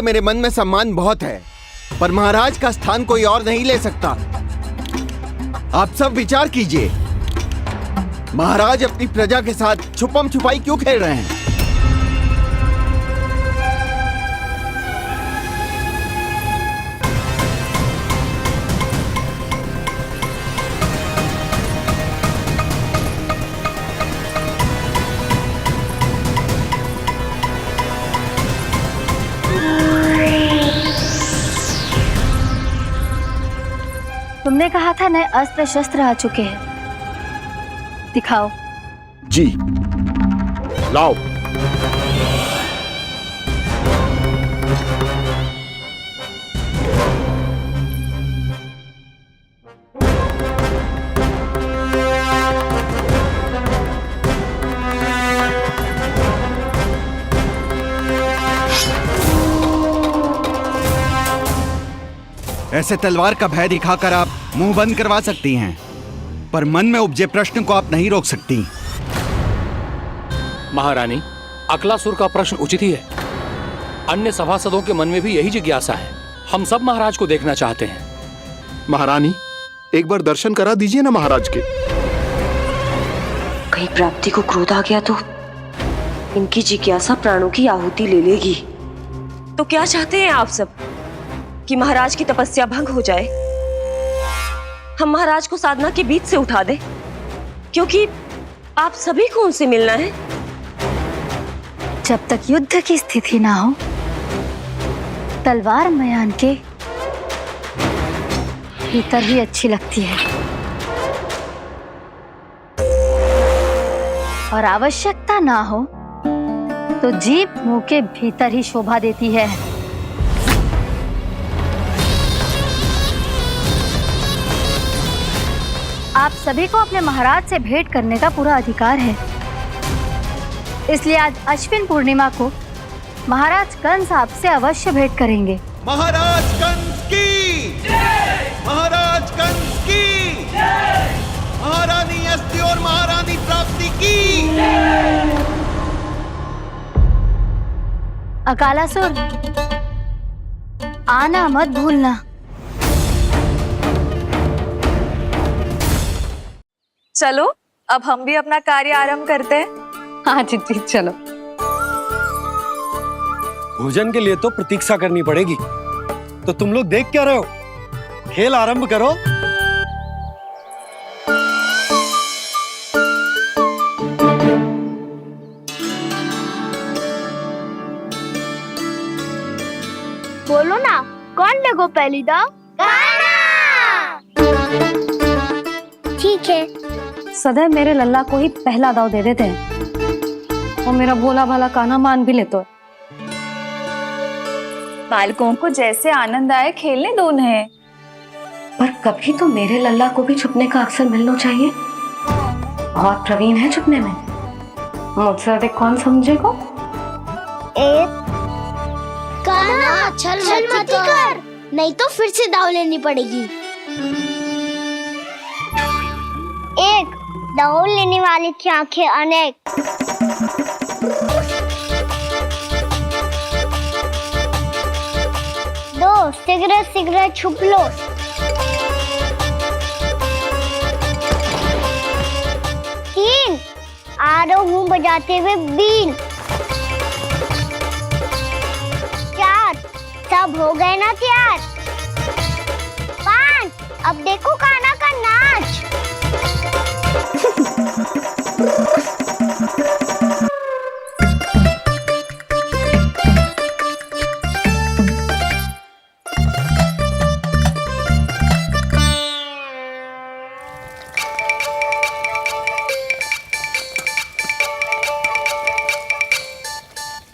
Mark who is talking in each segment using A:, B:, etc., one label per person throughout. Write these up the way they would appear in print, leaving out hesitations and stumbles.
A: मेरे मन में सम्मान बहुत है, पर महाराज का स्थान कोई और नहीं ले सकता। आप सब विचार कीजिए, महाराज अपनी प्रजा के साथ छुपम छुपाई क्यों खेल रहे हैं?
B: तुमने कहा था नए अस्त्र शस्त्र आ चुके हैं, दिखाओ।
C: जी, लाओ।
A: ऐसे तलवार का भय दिखाकर आप मुंह बंद करवा सकती हैं, पर मन में उपजे प्रश्न को आप नहीं रोक सकती।
D: महारानी, अकलासुर का प्रश्न उचित ही है। अन्य सभासदों के मन में भी यही जिज्ञासा है। हम सब महाराज को देखना चाहते हैं।
C: महारानी, एक बार दर्शन करा दीजिए ना महाराज के।
E: कहीं प्राप्ति को क्रोध आ गया तो इनकी जिज्ञासा प्राणों की आहुति ले लेगी। तो क्या चाहते हैं आप सब? कि महाराज की तपस्या भंग हो जाए? हम महाराज को साधना के बीच से उठा दें? क्योंकि आप सभी को उनसे मिलना है।
B: जब तक युद्ध की स्थिति ना हो, तलवार मयान के भीतर ही अच्छी लगती है, और आवश्यकता ना हो तो जीभ मुंह के भीतर ही शोभा देती है। आप सभी को अपने महाराज से भेंट करने का पूरा अधिकार है, इसलिए आज अश्विन पूर्णिमा को महाराज कंस आपसे अवश्य भेंट करेंगे।
A: महाराज कंस की जय! महाराज कंस की जय! महारानी अस्ति और महारानी प्राप्ति की जय!
B: अकालासुर, आना मत भूलना।
F: चलो, अब हम भी अपना कार्य आरंभ करते हैं।
G: हाँ चिट्ठी, चलो।
H: भोजन के लिए तो प्रतीक्षा करनी पड़ेगी, तो तुम लोग देख क्या रहे हो? खेल आरंभ करो।
I: बोलो ना, कौन लगो पहली दाव? ठीक है।
G: सदैव मेरे लल्ला को ही पहला दाव दे देते हैं, और मेरा भोला भाला कान्हा मान भी लेते।
F: बालकों को जैसे आनंद आए खेलने दो उन्हें।
G: पर कभी तो मेरे लल्ला को भी छुपने का अवसर मिलना चाहिए। बहुत प्रवीण है छुपने में, मुझसे अधिक कौन समझेगा?
I: कान्हा, छल मत कर, नहीं तो फिर से दाव लेनी पड़ेगी। एक दाव लेने वाले की आंखें अनेक। दो, शीघ्र शीघ्र छुप लो। तीन, आ रहा हूँ बजाते हुए बीन। चार, सब हो गए ना तैयार? पांच, अब देखो कान्हा का नाच।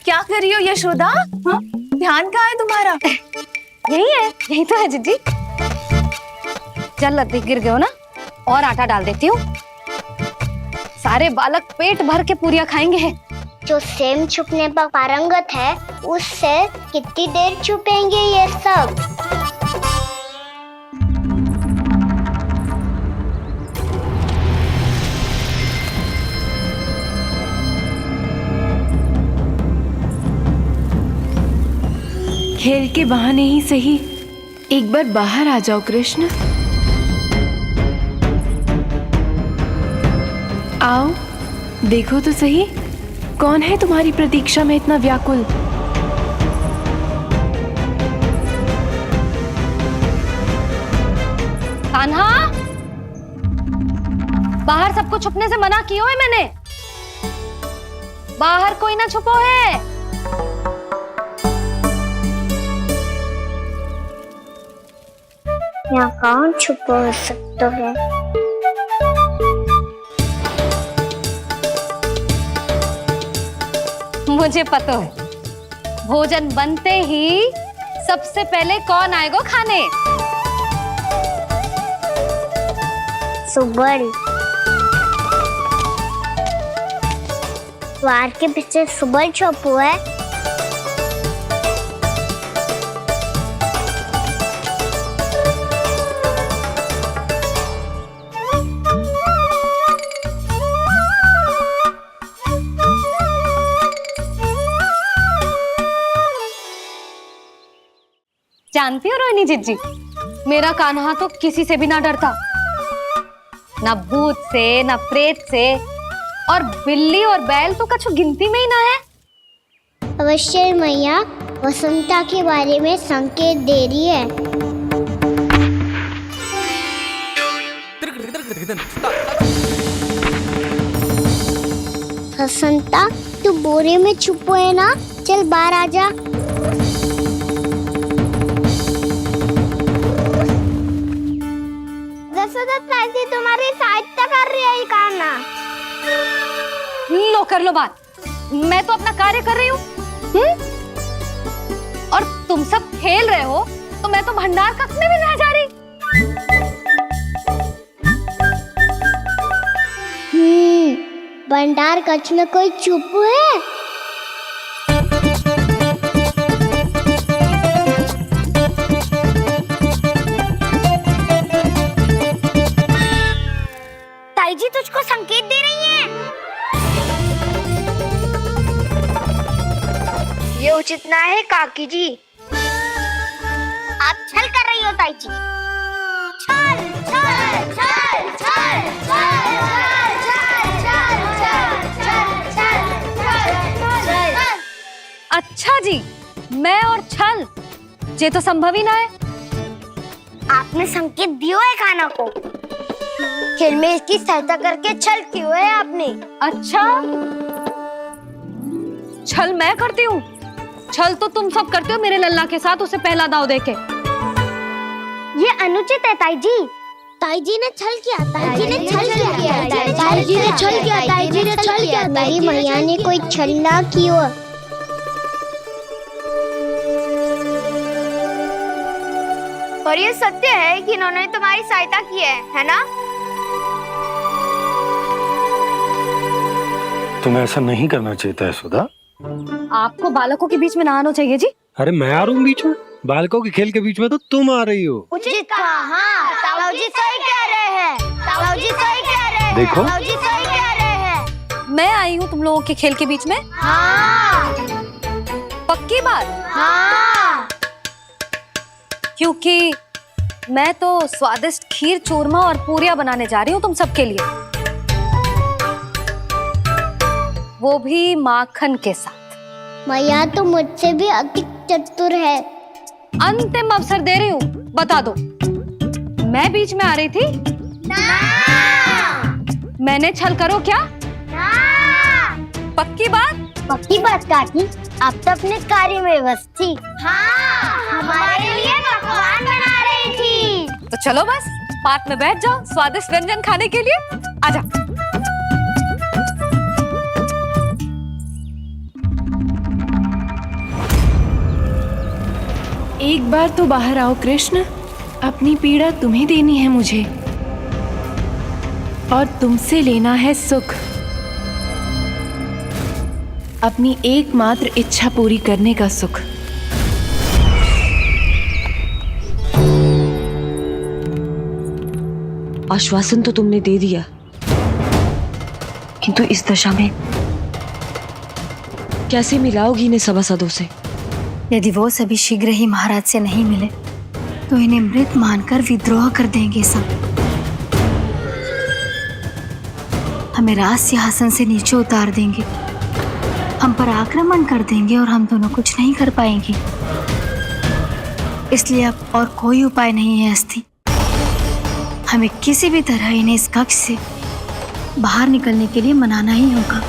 F: क्या कर रही हो यशोदा? हाँ? ध्यान कहाँ है तुम्हारा?
G: यही है, यही तो है जीजी। चल लद्दी, गिर गए हो ना, और आटा डाल देती हूँ। सारे बालक पेट भर के पूरियां खाएंगे।
I: जो सेम छुपने पर पारंगत है, उससे कितनी देर छुपेंगे ये सब?
F: खेल के बहाने ही सही एक बार बाहर आ जाओ कृष्ण। आओ देखो तो सही, कौन है तुम्हारी प्रतीक्षा में इतना व्याकुल।
G: कान्हा, बाहर सबको छुपने से मना किया है मैंने। बाहर कोई ना छुपो है।
I: यहाँ कौन छुपा हो सकता है?
G: मुझे पता है, भोजन बनते ही सबसे पहले कौन आएगा खाने?
I: सुबल। द्वार के पीछे सुबल छुपा है।
G: जानती हो रोहिणी जीजी, मेरा कान्हा तो किसी से भी ना डरता, ना भूत से, ना प्रेत से, और बिल्ली और बैल तो कछु गिनती में ही ना है।
I: अवश्य मैया वसंता के बारे में संकेत दे रही है। वसंता, तू बोरे में छुपो है ना? चल बाहर आ जा। तुम्हारी सहायता कर रही है कान्हा।
G: लो कर लो बात, मैं तो अपना कार्य कर रही हूँ। और तुम सब खेल रहे हो तो मैं तो भंडार कक्ष में भी नहीं जा रही।
I: भंडार कक्ष में कोई चुप है? ताई जी तुझको संकेत दे रही है। ये उचित ना है काकी जी। आप छल कर रही हो ताई जी। छल छल छल छल छल छल।
G: अच्छा जी, मैं और छल, ये तो संभव ही ना है।
I: आपने संकेत दिया है कान्हा को। खेल में इसकी सहायता करके छल क्यों है आपने?
G: अच्छा, छल मैं करती हूँ? छल तो तुम सब करते हो मेरे लल्ला के साथ, उसे पहला दाव देके।
I: ये अनुचित है ताई जी। ताई जी ने छल किया, ताई जी ने छल किया, ताई जी ने छल किया, ताई जी ने छल किया। मेरी मैया ने कोई छल ना किया।
F: और ये सत्य है कि इन्होंने तुम्हारी सहायता की है ना?
H: तुम्हें ऐसा नहीं करना चाहिए था यशोदा।
G: आपको बालकों के बीच में ना आना चाहिए जी।
H: अरे मैं आ रहा हूँ बीच में? बालकों के खेल के बीच में तो तुम आ रही हो।
I: उचित कहा। हाँ, ताऊ जी सही कह रहे हैं। ताऊ जी सही कह रहे हैं।
H: देखो,
I: ताऊ जी सही कह रहे हैं।
G: मैं आई हूँ तुम लोगों के खेल के बीच में।
I: हाँ।
G: पक्की बात?
I: हाँ।
G: क्योंकि मैं तो स्वादिष्ट खीर, चूरमा और पूरियां बनाने जा रही हूँ तुम सबके लिए, वो भी माखन के साथ।
I: मैया तो मुझसे भी अधिक चतुर है।
G: अंतिम अवसर दे रही हूँ, बता दो, मैं बीच में आ रही थी?
I: ना।
G: मैंने छल करो क्या?
I: ना।
G: पक्की बात?
I: पक्की बात काकी, आप तो अपने कार्य में व्यस्त थी। हाँ, हमारे लिए पकवान बना रही थी।
G: तो चलो बस पात में बैठ जाओ स्वादिष्ट व्यंजन खाने के लिए। आजा।
F: एक बार तो बाहर आओ कृष्ण, अपनी पीड़ा तुम्हें देनी है मुझे, और तुमसे लेना है सुख। अपनी एकमात्र इच्छा पूरी करने का सुख।
E: आश्वासन तो तुमने दे दिया, किंतु इस दशा में कैसे मिलाओगी इन्हें सभासदों से?
B: यदि वो सभी शीघ्र ही महाराज से नहीं मिले तो इन्हें मृत मानकर विद्रोह कर देंगे सब। हमें राज सिंहासन से नीचे उतार देंगे, हम पर आक्रमण कर देंगे और हम दोनों कुछ नहीं कर पाएंगे। इसलिए अब और कोई उपाय नहीं है अस्थि। हमें किसी भी तरह इन्हें इस कक्ष से बाहर निकलने के लिए मनाना ही होगा।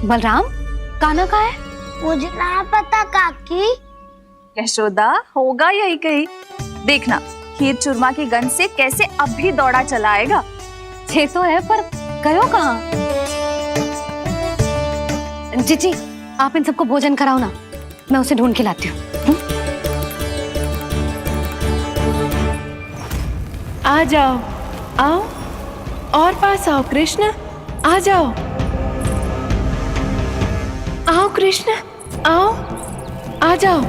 G: बलराम, कान्हा कहाँ है?
I: मुझे ना पता काकी।
J: यशोदा, होगा यही कहीं। देखना खीर चूरमा की गंध से कैसे अब भी दौड़ा चला आएगा।
G: ये तो है, पर गयो कहाँ? जीजी, आप इन सबको भोजन कराओ ना, मैं उसे ढूंढ के लाती हूँ।
F: आ जाओ, आओ और पास आओ कृष्ण, आ जाओ। आओ कृष्ण, आओ, आ जाओ।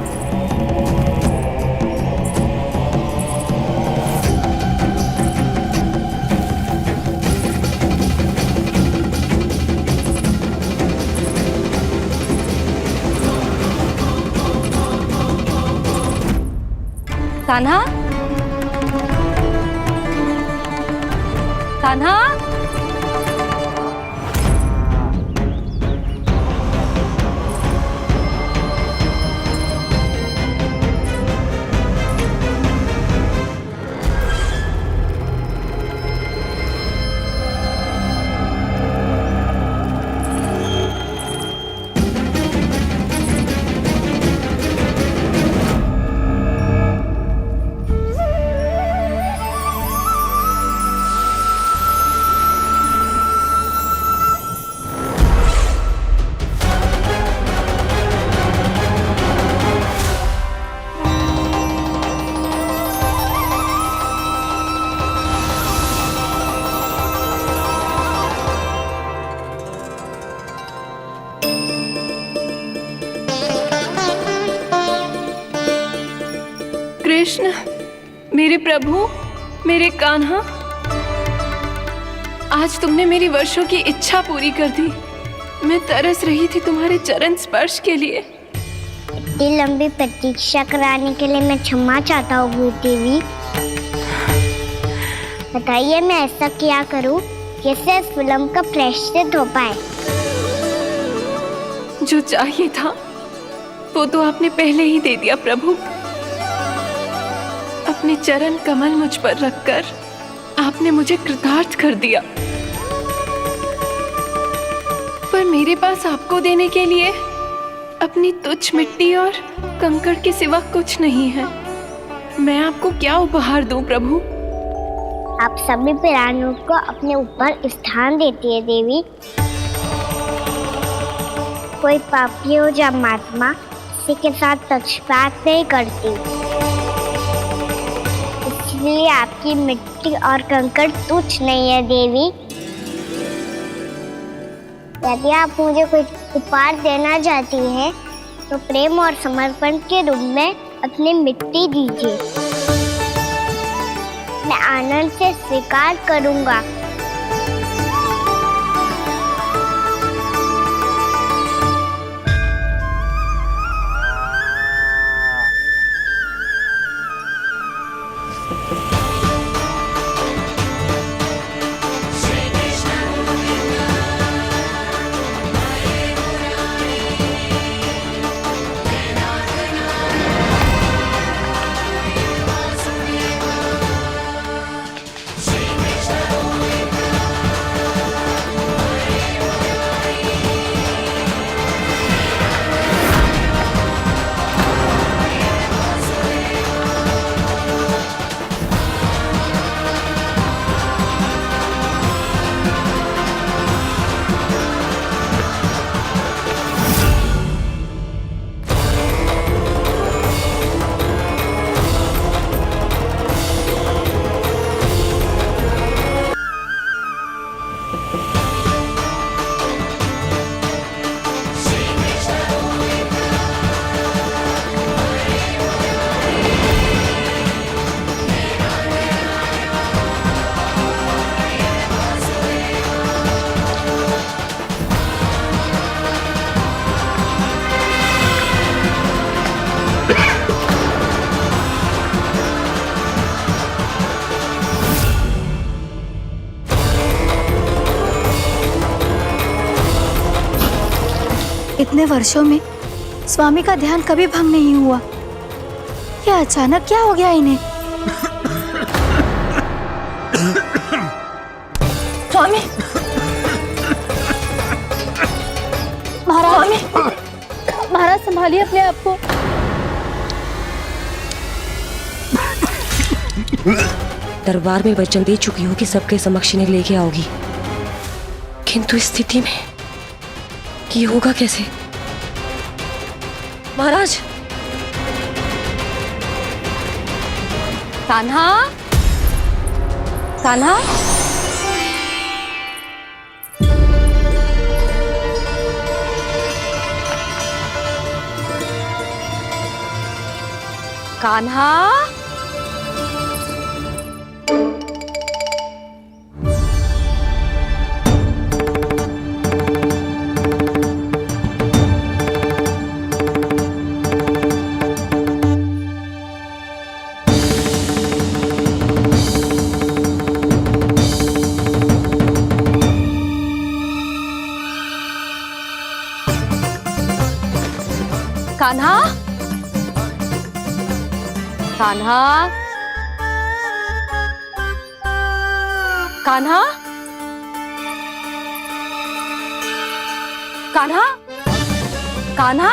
G: कान्हा, कान्हा,
F: कृष्ण, मेरे प्रभु, मेरे कान्हा, आज तुमने मेरी वर्षों की इच्छा पूरी कर दी। मैं तरस रही थी तुम्हारे चरण स्पर्श के लिए।
I: इतनी लंबी प्रतीक्षा कराने के लिए मैं क्षमा चाहता हूँ देवी। बताइए मैं ऐसा क्या करूँ जिससे इस फिल्म का प्रायश्चित हो पाए।
F: जो चाहिए था वो तो आपने पहले ही दे दिया प्रभु। अपने चरण कमल मुझ पर रखकर आपने मुझे कृतार्थ कर दिया। पर मेरे पास आपको देने के लिए अपनी तुच्छ मिट्टी और कंकड़ के सिवा कुछ नहीं है। मैं आपको क्या उपहार दूं प्रभु?
I: आप सभी प्राणियों को अपने ऊपर स्थान देती है देवी। कोई पापी हो या महात्मा किसी के साथ पक्षपात नहीं करती, इसलिए आपकी मिट्टी और कंकड़ तुच्छ नहीं है देवी। यदि आप मुझे कोई उपहार देना चाहती हैं तो प्रेम और समर्पण के रूप में अपनी मिट्टी दीजिए। मैं आनंद से स्वीकार करूंगा।
B: इतने वर्षों में स्वामी का ध्यान कभी भंग नहीं हुआ। ये अचानक क्या हो गया इन्हें? स्वामी, महाराज, महाराज संभालिए अपने आप को।
E: दरबार में वचन दे चुकी हूँ कि सबके समक्ष इन्हें लेके आओगी, किंतु इस स्थिति में ये होगा कैसे? महाराज,
G: कान्हा, कान्हा, कान्हा, कान्हा, कान्हा, कान्हा, कान्हा, कान्हा,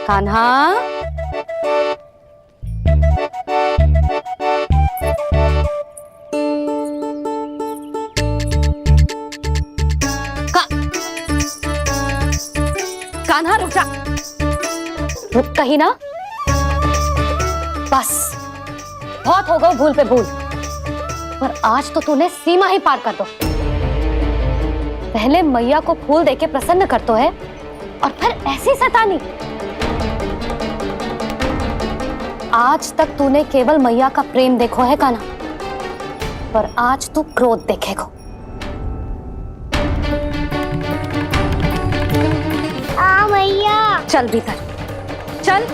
G: कान्हा, कान्हा रुक जा, रुक कहीं ना। बस बहुत हो गया भूल पे भूल, पर आज तो तूने सीमा ही पार कर दो। पहले मैया को फूल देके प्रसन्न कर तो है, और फिर ऐसी सतानी। आज तक तूने केवल मैया का प्रेम देखो है कान्हा, पर आज तू क्रोध देखेगा।
I: मैया,
G: चल भीतर चल।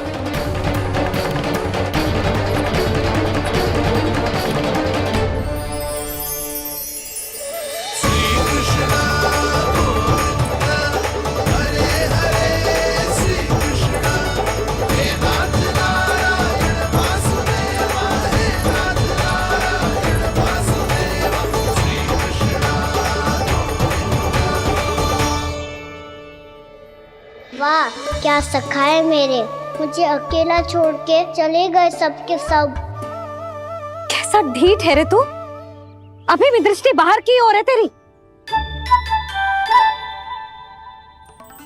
I: वाह, क्या सखा है मेरे, मुझे अकेला छोड़ के चले गए सबके सब।
G: कैसा ढीठ है रे तू, अभी भी दृष्टि बाहर की ओर है तेरी।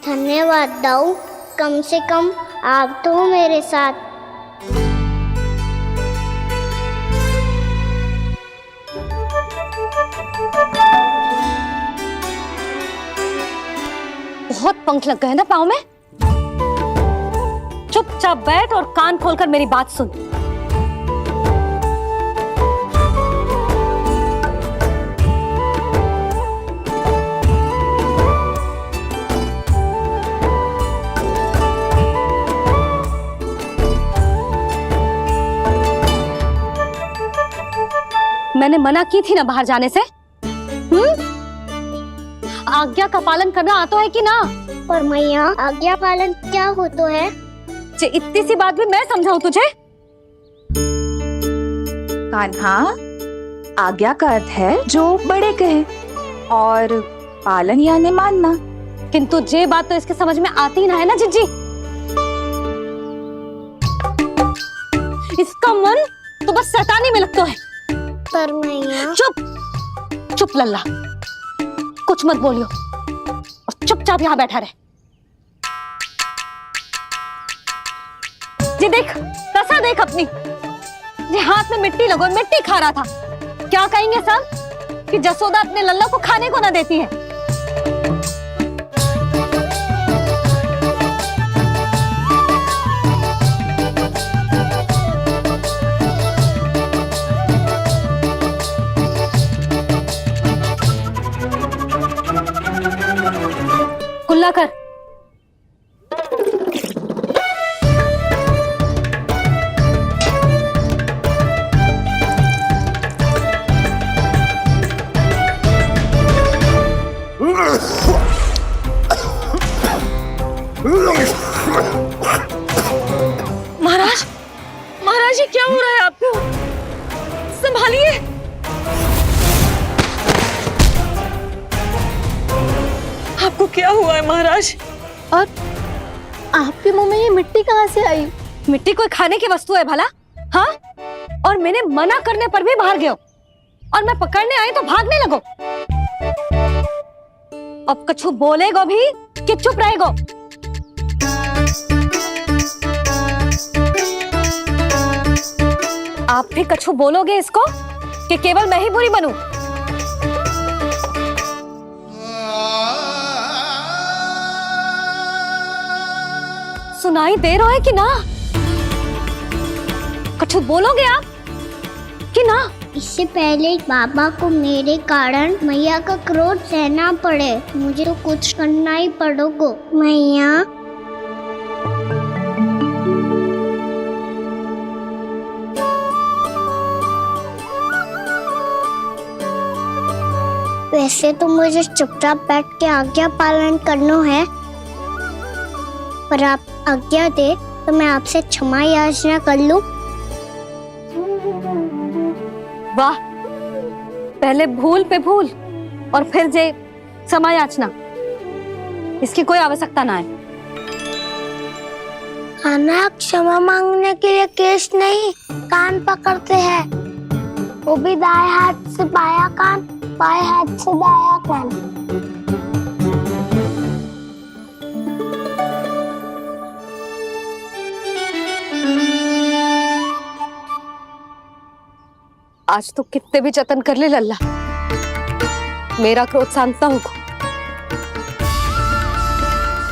I: धन्यवाद दाऊ, कम से कम आप तो हो मेरे साथ।
G: बहुत पंख लग गए ना पाँव में। चुपचाप बैठ और कान खोलकर मेरी बात सुन। मैंने मना की थी ना बाहर जाने से। आज्ञा का पालन करना आता है कि ना?
I: पर मैया, आज्ञा पालन क्या होता है?
G: इतनी सी बात भी मैं समझाऊं तुझे?
J: कान्हा, आज्ञा का अर्थ है जो बड़े कहे, और पालन यानी मानना।
G: किंतु ये बात तो इसके समझ में आती ना है ना जिज्जी। इसका मन तो बस शैतानी में लगता है।
I: पर मैया।
G: चुप चुप लल्ला, कुछ मत बोलियो और चुपचाप यहाँ बैठा रहे। जी देख, दशा देख अपनी। जी हाथ में मिट्टी लगो, मिट्टी खा रहा था। क्या कहेंगे सब कि जसोदा अपने लल्ला को खाने को ना देती है। खुला कर।
E: महाराज, महाराज ये क्या हो रहा है आपको? संभालिए। आपको क्या हुआ है महाराज?
G: और आपके मुंह में ये मिट्टी कहाँ से आई? मिट्टी कोई खाने की वस्तु है भला? हाँ? और मैंने मना करने पर भी बाहर गए हो और मैं पकड़ने आई तो भागने लगो। अब कछु बोलेगो भी कि चुप रहेगो? आप भी कछु बोलोगे इसको कि केवल मैं ही बुरी बनूं? सुनाई दे रहा है कि ना? कछु बोलोगे आप कि ना?
I: इससे पहले बाबा को मेरे कारण मैया का क्रोध सहना पड़े, मुझे तो कुछ करना ही पड़ेगा। मैया, वैसे तो मुझे चुपचाप बैठ के आज्ञा पालन करना है, पर आप आज्ञा दे तो मैं आपसे क्षमा याचना कर लूं।
G: वाह, पहले भूल पे भूल और फिर जे क्षमा याचना, इसकी कोई आवश्यकता ना है।
I: खाना क्षमा मांगने के लिए केस नहीं, कान पकड़ते हैं, वो भी दाएं हाथ से बायां कान, बाएं हाथ से दायां कान।
G: आज तो कितने भी जतन कर ले लल्ला, मेरा क्रोध शांत ना होगा।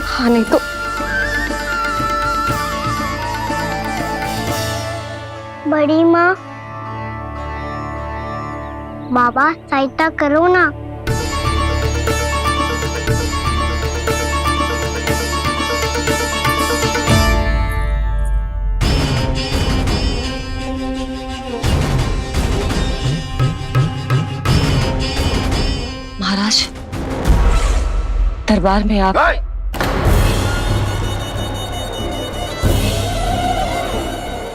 G: हाँ नहीं तो
I: बड़ी माँ, बाबा सहायता करो ना।
E: महाराज, दरबार में आप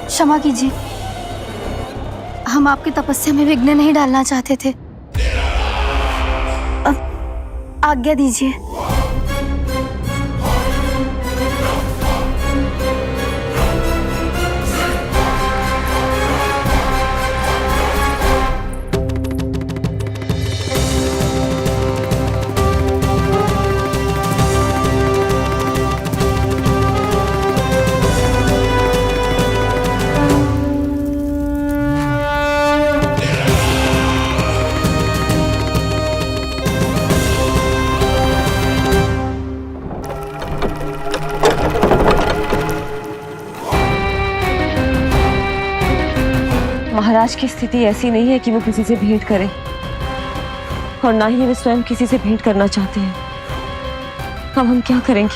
B: क्षमा कीजिए, हम आपकी तपस्या में विघ्न नहीं डालना चाहते थे। अब आज्ञा दीजिए।
E: महाराज की स्थिति ऐसी नहीं है कि वो किसी से भेंट करें, और ना ही वे स्वयं किसी से भेंट करना चाहते हैं। अब हम क्या करेंगे?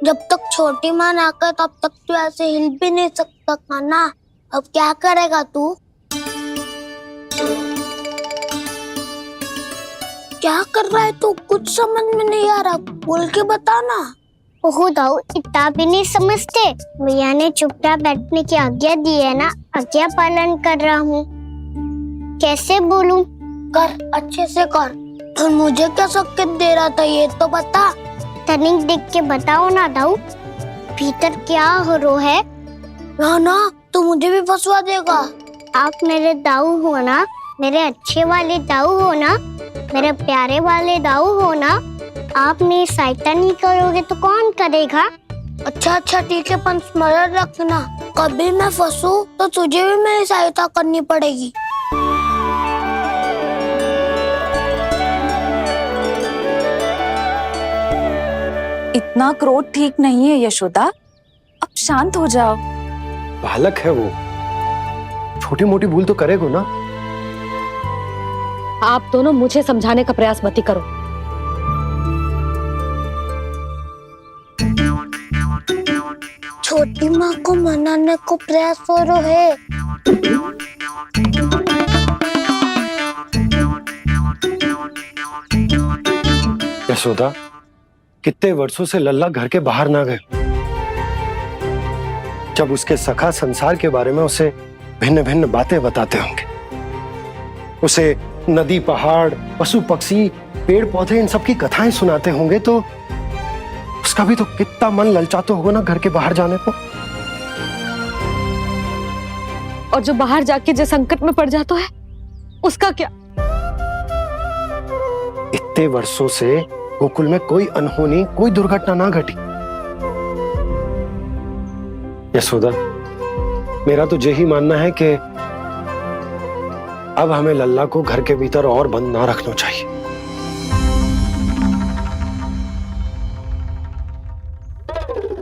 I: जब तक छोटी माँ ना कर तब तक तू ऐसे हिल भी नहीं सकता था ना। अब क्या करेगा तू? क्या कर रहा है तू? कुछ समझ में नहीं आ रहा, बोल के बता ना। ओहो दाऊ, इतना भी नहीं समझते। भैया ने चुपचाप बैठने की आज्ञा दी है ना, आज्ञा पालन कर रहा हूँ। कैसे बोलूं? कर, अच्छे से कर। और मुझे क्या संकेत दे रहा था ये तो बता। तनिक देख के बताओ ना दाऊ, भीतर क्या हो रहा है? ना तू मुझे भी फंसवा देगा। आप मेरे दाऊ हो ना, मेरे अच्छे वाले दाऊ हो ना, मेरे प्यारे वाले दाऊ हो ना। आप मेरी सहायता नहीं करोगे तो कौन करेगा? अच्छा ठीक है, पर स्मरण रखना, कभी मैं फंसू तो तुझे भी मेरी सहायता करनी पड़ेगी।
J: इतना क्रोध ठीक नहीं है यशोदा, अब शांत हो जाओ।
H: बालक है वो, छोटी मोटी भूल तो करेगा ना।
G: आप दोनों मुझे समझाने का प्रयास मत ही करो।
I: छोटी माँ को मनाने को प्रयास हो रहा है।
H: यशोदा, कितने वर्षों से लल्ला घर के बाहर ना गए। जब उसके सखा संसार के बारे में उसे भिन्न भिन्न बातें बताते होंगे, उसे नदी, पहाड़, पशु पक्षी, पेड़ पौधे, इन सब की कथाएं सुनाते होंगे, तो उसका भी तो कितना मन ललचाता होगा ना घर के बाहर जाने को।
G: और जो बाहर जाके जिस संकट में पड़ जाता है उसका क्या?
H: इतने वर्षों से गोकुल में कोई अनहोनी, कोई दुर्घटना ना घटी। यशोदा, मेरा तो यही मानना है कि अब हमें लल्ला को घर के भीतर और बंद ना रखना चाहिए।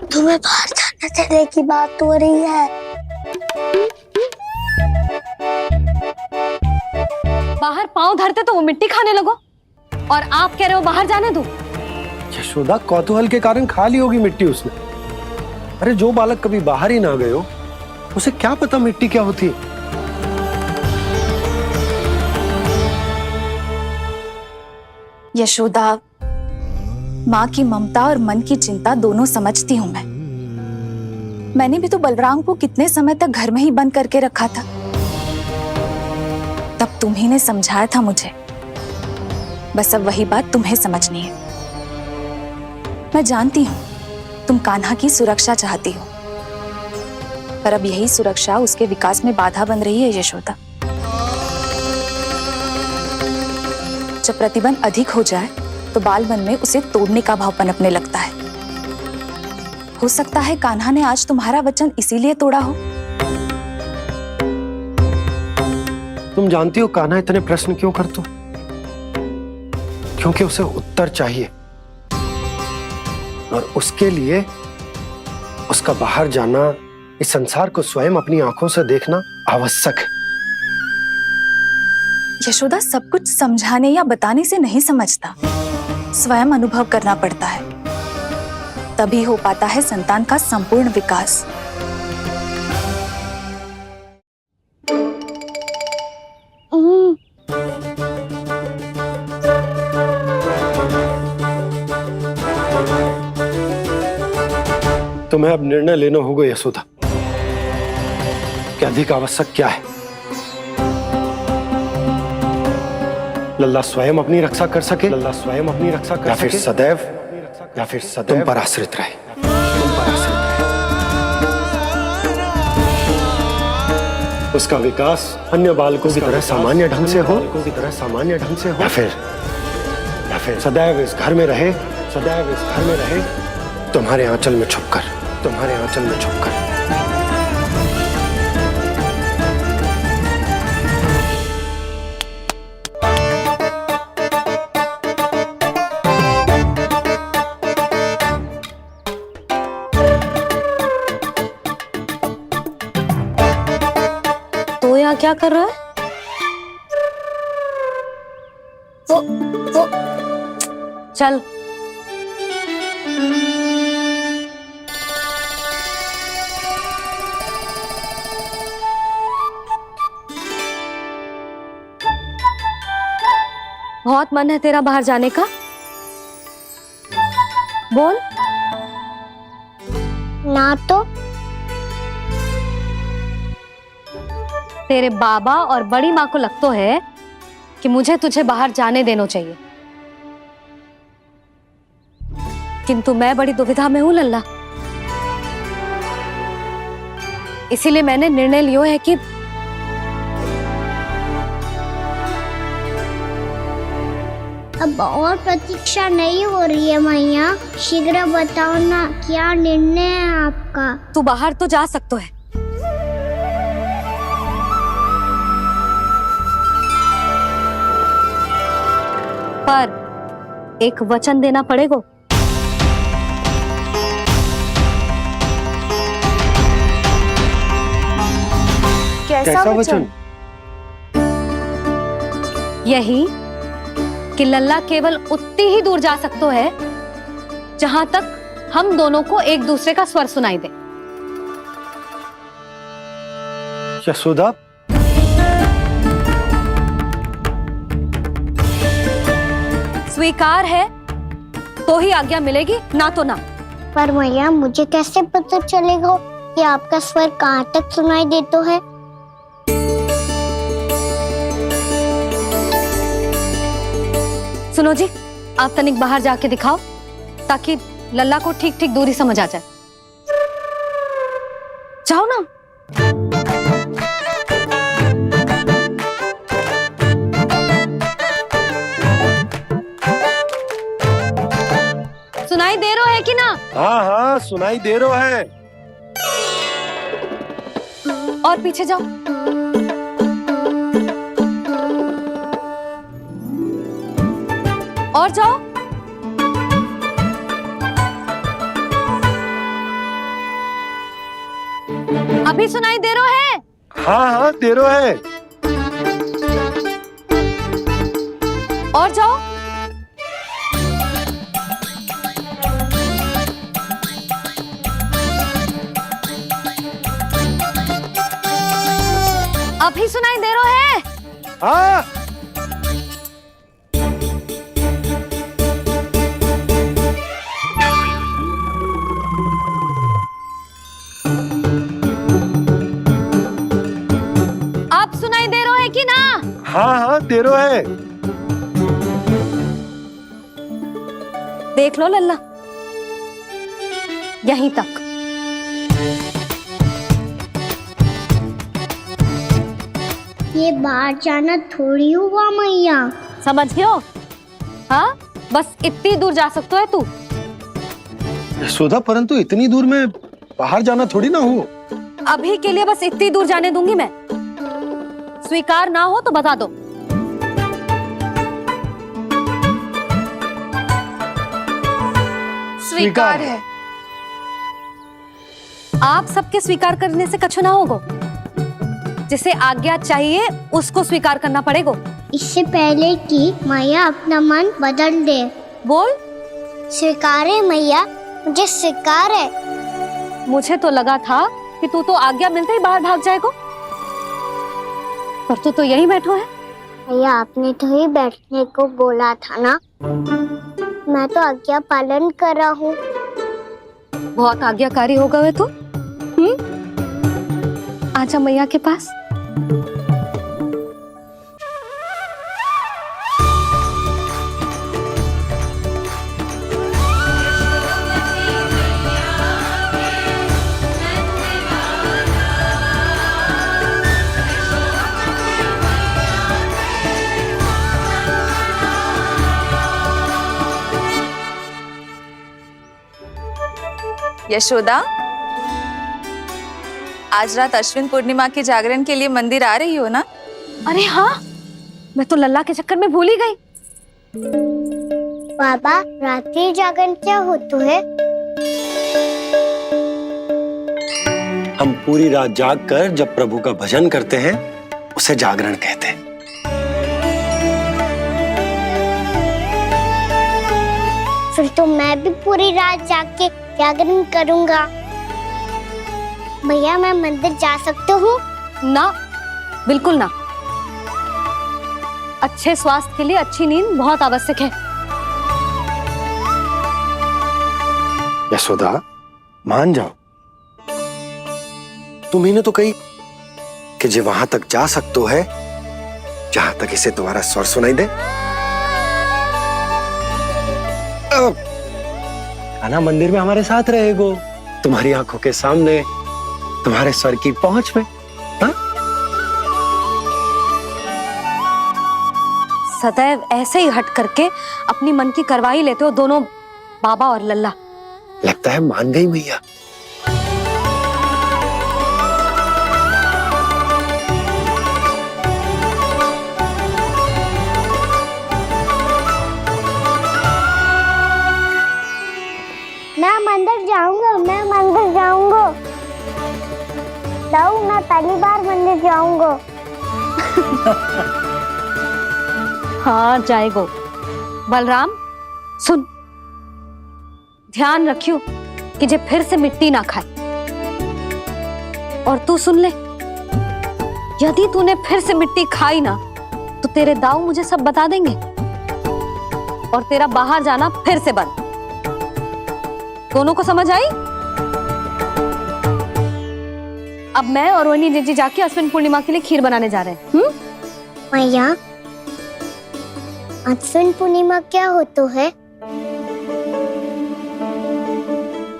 I: तुम्हें बाहर जाने देने की बात हो रही है।
G: बाहर पांव धरते तो वो मिट्टी खाने लगो, और आप कह रहे हो बाहर जाने दो।
H: यशोदा, कौतूहल के कारण खा ली होगी मिट्टी उसने। अरे जो बालक कभी बाहर ही ना गए हो, उसे क्या पता मिट्टी क्या होती है।
J: यशोदा, माँ की ममता और मन की चिंता दोनों समझती हूँ मैं। मैंने भी तो बलराम को कितने समय तक घर में ही बंद करके रखा था। तब तुम्ही ने समझाया था मुझे। बस अब वही बात तुम्हें समझनी है। मैं जानती हूँ तुम कान्हा की सुरक्षा चाहती हो, पर अब यही सुरक्षा उसके विकास में बाधा बन रही है यशोदा। जब प्रतिबंध अधिक हो जाए तो बाल मन में उसे तोड़ने का भाव पनपने लगता है। हो सकता है कान्हा ने आज तुम्हारा वचन इसीलिए तोड़ा हो।
H: तुम जानती हो कान्हा इतने प्रश्न क्यों करता? क्योंकि उसे उत्तर चाहिए, और उसके लिए उसका बाहर जाना, इस संसार को स्वयं अपनी आंखों से देखना आवश्यक है।
J: यशोदा, सब कुछ समझाने या बताने से नहीं समझता, स्वयं अनुभव करना पड़ता है। तभी हो पाता है संतान का संपूर्ण विकास।
H: तुम्हें अब निर्णय लेना होगा यशोदा कि अधिक आवश्यक क्या है। लल्ला स्वयं अपनी रक्षा कर सके, लल्ला स्वयं अपनी रक्षा कर सके, या फिर सदैव तुम पर आश्रित रहे। उसका विकास अन्य बालकों की तरह सामान्य ढंग से हो, या फिर सदैव इस घर में रहे, तुम्हारे आंचल में छुपकर।
G: तो यहाँ क्या कर रहा है?
I: वो
G: चल। बहुत मन है तेरा बाहर जाने का? बोल।
I: ना तो
G: तेरे बाबा और बड़ी माँ को लगता है कि मुझे तुझे बाहर जाने देना चाहिए, किंतु मैं बड़ी दुविधा में हूं लल्ला। इसीलिए मैंने निर्णय लिया है कि
I: अब और प्रतीक्षा नहीं हो रही है मैया। शीघ्र बताओ ना, क्या निर्णय है आपका?
G: तू बाहर तो जा सकता है, पर एक वचन देना पड़ेगा।
I: कैसा वचन?
G: यही कि लल्ला केवल उतनी ही दूर जा सकते है जहां तक हम दोनों को एक दूसरे का स्वर सुनाई दे।
H: यशोदा,
G: स्वीकार है तो ही आज्ञा मिलेगी, ना तो ना।
I: पर मैया मुझे कैसे पता चलेगा कि आपका स्वर कहाँ तक सुनाई देता है?
G: सुनो जी, आप तनिक बाहर जाके दिखाओ ताकि लल्ला को ठीक ठीक दूरी समझ आ जाए। जाओ ना। सुनाई दे रहा है कि ना?
H: हाँ हाँ सुनाई दे रहा है।
G: और पीछे जाओ। और जाओ। अभी सुनाई दे रहा है?
H: हाँ हाँ दे रहा है।
G: और जाओ। अभी सुनाई दे रहा है?
H: हाँ।
G: आप सुनाई दे रहा है कि ना?
H: हाँ हाँ दे रहा है।
G: देख लो लल्ला, यहीं तक।
I: ये बाहर जाना थोड़ी हुआ मैया।
G: समझ गयो? हाँ, बस इतनी दूर जा सकते है तू।
H: यशोदा, परंतु इतनी दूर में बाहर जाना थोड़ी ना हो।
G: अभी के लिए बस इतनी दूर जाने दूंगी मैं। स्वीकार ना हो तो बता दो।
F: स्वीकार है।
G: आप सबके स्वीकार करने से कछु ना होगो। जिसे आज्ञा चाहिए उसको स्वीकार करना पड़ेगा।
I: इससे पहले कि मैया अपना मन बदल दे।
G: बोल।
I: स्वीकार है मैया, मुझे स्वीकार है।
G: मुझे तो लगा था कि तू तो आज्ञा मिलते ही बाहर भाग जाएगा, पर तू तो यहीं बैठो है।
I: मैया आपने तो ही बैठने को बोला था ना, मैं तो आज्ञा पालन कर रहा हूँ।
G: बहुत आज्ञाकारी हो गए तू। आजा मैया के पास।
J: यशोदा, आज रात अश्विन पूर्णिमा के जागरण के लिए मंदिर आ रही हो ना?
G: अरे हाँ, मैं तो लल्ला के चक्कर में भूल ही गई।
I: बाबा, रात्रि जागरण क्या होता है?
H: हम पूरी रात जाग कर जब प्रभु का भजन करते हैं उसे जागरण कहते हैं।
I: फिर तो मैं भी पूरी रात जाग के जागरण करूंगा। भैया, मैं मंदिर जा सकती हूँ?
G: ना, बिल्कुल ना। अच्छे स्वास्थ्य के लिए अच्छी नींद बहुत आवश्यक है।
H: यशोदा, मान जाओ। तुम्ही ने तो कही कि जे वहां तक जा सकते है जहां तक इसे तुम्हारा स्वर सुनाई दे। कान्हा मंदिर में हमारे साथ रहेगो, तुम्हारी आंखों के सामने, तुम्हारे स्वर की पहुंच में। हाँ?
G: सदैव ऐसे ही हट करके अपनी मन की करवाई लेते हो दोनों बाबा और लल्ला।
H: लगता है मान गई मैया।
I: मैं मंदिर जाऊंगा, मैं मंदिर जाऊंगा। मैं पहली बार मंदिर जाऊंगा।
G: हाँ जाएगो। बलराम सुन, ध्यान रखियो कि जे फिर से मिट्टी ना खाए। और तू सुन ले, यदि तूने फिर से मिट्टी खाई ना तो तेरे दाऊ मुझे सब बता देंगे और तेरा बाहर जाना फिर से बंद। दोनों को समझ आई? अब मैं और रोहिणी जीजी जाके अश्विन पूर्णिमा के लिए खीर बनाने जा रहे हैं।
I: मैया, अश्विन पूर्णिमा क्या होता है?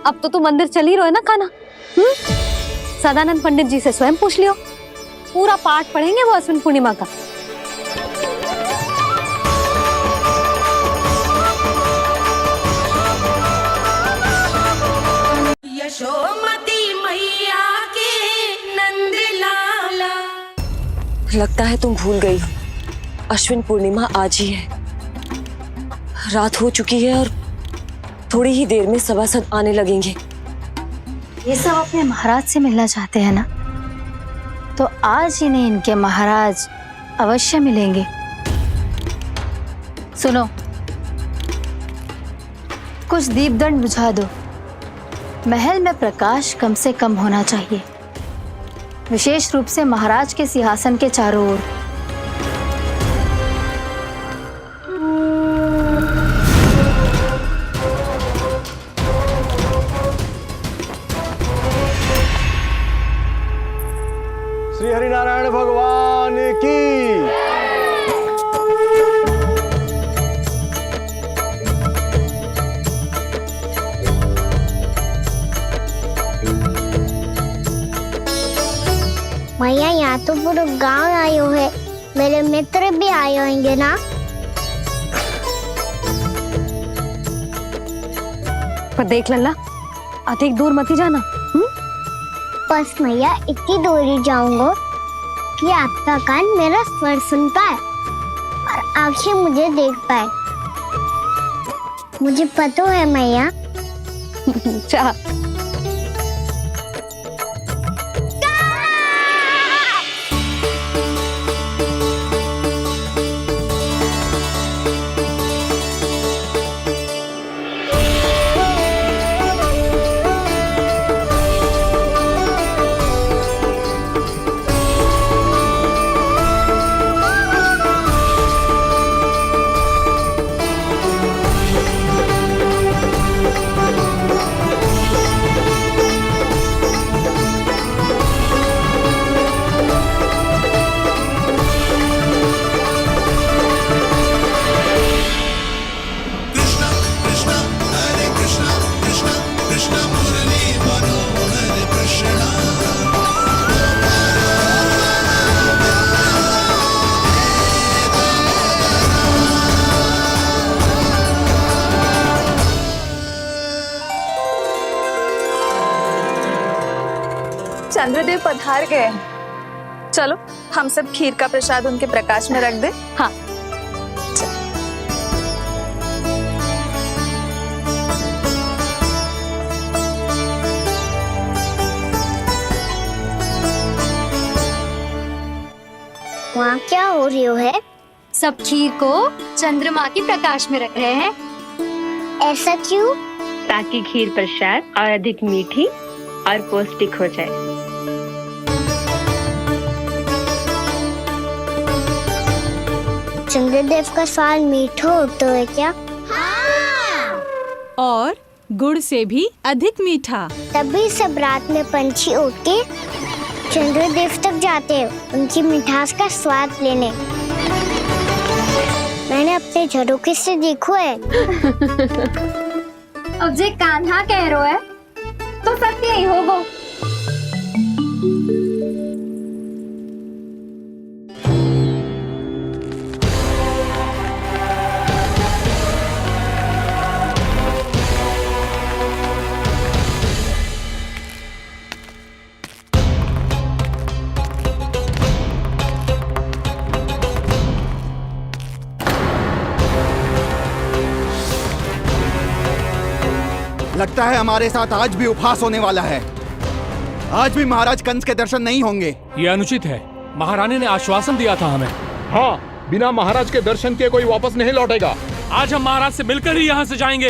G: अब तो तू मंदिर चल ही रहो है ना कान्हा? सदानंद पंडित जी से स्वयं पूछ लियो, पूरा पाठ पढ़ेंगे वो अश्विन पूर्णिमा का।
E: यशोमती मैया के नंद लाला। लगता है तुम भूल गई हो, अश्विन पूर्णिमा आज ही है। रात हो चुकी है और थोड़ी ही देर में सभासद आने लगेंगे।
B: ये सब अपने महाराज से मिलना चाहते हैं ना, तो आज ही नहीं इनके महाराज अवश्य मिलेंगे। सुनो, कुछ दीपदंड बुझा दो। महल में प्रकाश कम से कम होना चाहिए, विशेष रूप से महाराज के सिंहासन के चारों ओर।
H: श्री हरिनारायण भगवान की।
I: मैया, यहाँ तो पूरा गांव आयो है, मेरे मित्र भी आए होंगे ना?
G: पर देख लल्ला, अधिक दूर मत ही जाना।
I: बस मैया इतनी दूर ही जाऊंगा कि आपका कान मेरा स्वर सुन पाए और आंखें मुझे देख पाए। मुझे पता है मैया।
G: चाह
J: चंद्रदेव पधार गए हैं। चलो हम सब खीर का प्रसाद उनके प्रकाश में रख दें।
G: हाँ।
I: वहाँ क्या हो रही है?
B: सब खीर को चंद्रमा की प्रकाश में रख रहे हैं।
I: ऐसा क्यों?
K: ताकि खीर प्रसाद और अधिक मीठी और पौष्टिक हो जाए।
I: चंद्रदेव का स्वाद मीठा होता है क्या?
L: और गुड़ से भी अधिक मीठा।
I: तभी सब रात में पंछी उड़ के चंद्रदेव तक जाते हैं उनकी मिठास का स्वाद लेने। मैंने अपने झरोखे से देखो है।
B: अब जे कान्हा कह रो है तो सत्य ही होगो।
A: लगता है हमारे साथ आज भी उपहास होने वाला है। आज भी महाराज कंस के दर्शन नहीं होंगे।
D: ये अनुचित है। महारानी ने आश्वासन दिया था हमें।
C: हाँ, बिना महाराज के दर्शन के कोई वापस नहीं लौटेगा।
D: आज हम महाराज से मिलकर ही यहाँ से जाएंगे।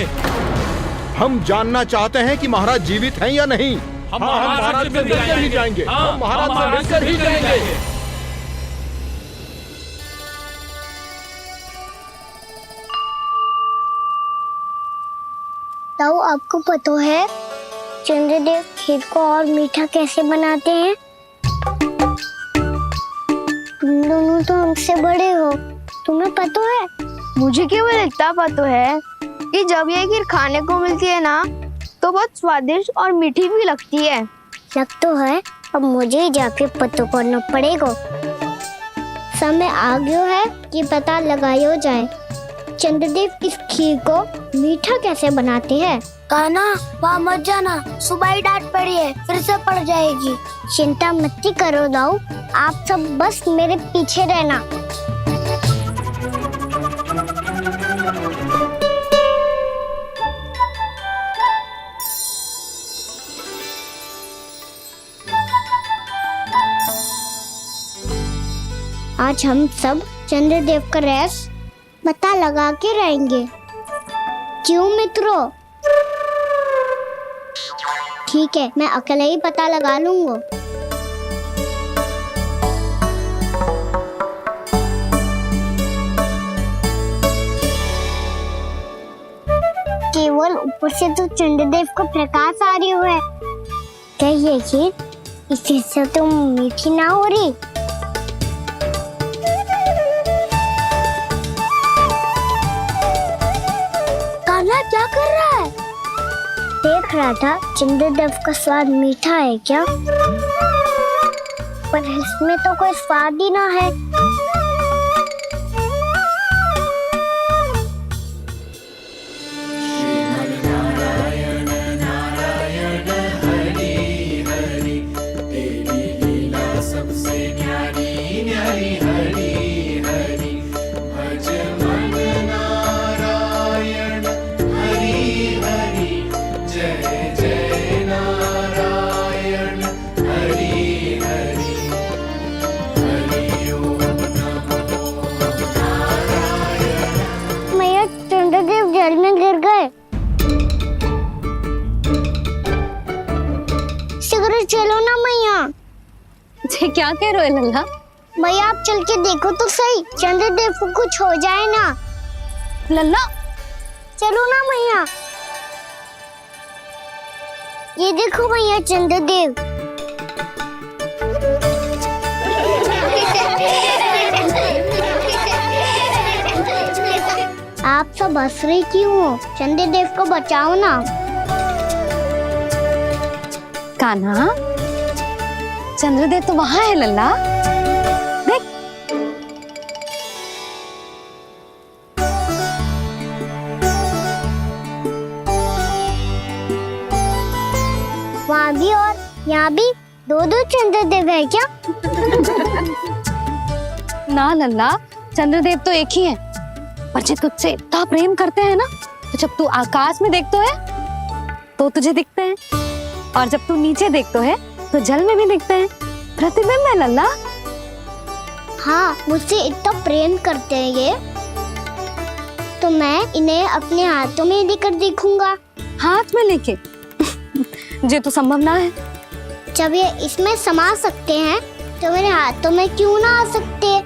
C: हम जानना चाहते हैं कि महाराज जीवित हैं या नहीं।
D: हम
C: हाँ, महाराज से मिलकर ही जाएंगे। हम महाराज से मिलकर ही जाएंगे।
I: ताऊ, आपको पता है चंद्रदेव खीर को और मीठा कैसे बनाते हैं? तुम दोनों तो हमसे बड़े हो, तुम्हें पता है?
M: मुझे केवल इतना पता है कि जब ये खीर खाने को मिलती है ना तो बहुत स्वादिष्ट और मीठी भी लगती है।
I: लग तो है, अब मुझे जाके पता करना पड़ेगा। समय आ गया है कि पता लगाया जाए चंद्रदेव इस खीर को मीठा कैसे बनाते हैं। कान्हा, वहाँ मत जाना, सुबह ही डांट पड़ी है, फिर से पड़ जाएगी। चिंता मत करो दाऊ, आप सब बस मेरे पीछे रहना। आज हम सब चंद्रदेव का रहस्य पता लगा के रहेंगे। क्यों मित्रों? ठीक है, मैं अकेले ही पता लगा लूंगा। केवल ऊपर से तो चंद्रदेव को प्रकाश आ रही है। क्या ये खीर इसी से तो मीठी ना हो रही? कान्हा क्या कर रहा है? देख रहा था चंद्रदेव का स्वाद मीठा है क्या, पर इसमें तो कोई स्वाद ही ना है। जल में गिर गए। शीघ्र चलो ना मैया।
G: क्या कह रहे हो लल्ला?
I: मैया आप चल के देखो तो सही, चंद्रदेव को कुछ हो जाए ना।
G: लल्ला
I: चलो ना मैया। ये देखो मैया चंद्रदेव। आप सब हंस रहे क्यों हो? चंद्रदेव को बचाओ ना।
G: कान्हा, चंद्रदेव तो वहां है लल्ला, देख।
I: वहाँ भी और यहाँ भी दो चंद्रदेव है क्या?
G: ना लल्ला, चंद्रदेव तो एक ही है, पर जब तुझसे इतना प्रेम करते हैं ना, तो जब तू आकाश में देखते है तो तुझे दिखते हैं, और जब तू नीचे देखते है तो जल में भी दिखते हैं। प्रतिबिंब है लल्ला।
I: हाँ, मुझसे इतना प्रेम करते हैं ये, तो मैं इन्हें अपने हाथों में लेकर देखूंगा।
G: हाथ में लेके? ये तो संभव ना है।
I: जब ये इसमें समा सकते हैं तो मेरे हाथों में क्यों ना आ सकते?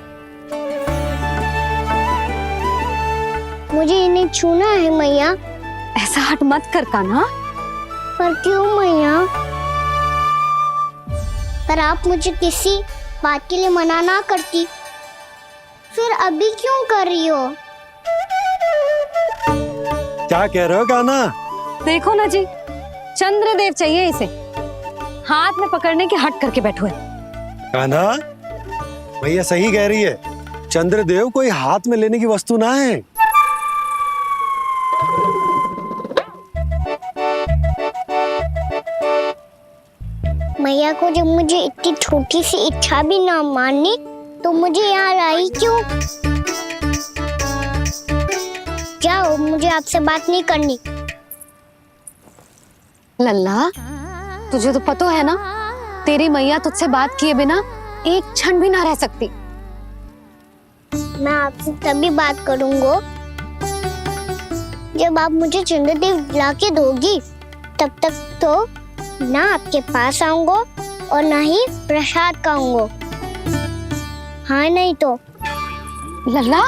I: मुझे इन्हें छूना है मैया।
G: ऐसा हट मत कर कान्हा।
I: पर क्यों मैया? पर आप मुझे किसी बात के लिए मना ना करती, फिर अभी क्यों कर रही हो?
H: क्या कह रहे हो कान्हा?
G: देखो ना जी, चंद्रदेव चाहिए इसे, हाथ में पकड़ने के हट करके बैठो है।
H: कान्हा, भैया सही कह रही है, चंद्रदेव कोई हाथ में लेने की वस्तु ना है।
I: मैया को जब मुझे इतनी छोटी सी इच्छा भी ना माननी, तो मुझे यहाँ लाई क्यों? जाओ, मुझे आपसे बात नहीं करनी।
G: लल्ला, तुझे तो पता है ना, तेरी मैया तुझसे बात किए बिना एक क्षण भी ना रह सकती।
I: मैं आपसे तभी बात करूंगा जब आप मुझे चंद्रदेव दिला के दोगी। तब तक तो ना आपके पास आऊंगा और ना ही प्रसाद खाऊंगा। हाँ नहीं तो
G: लल्ला,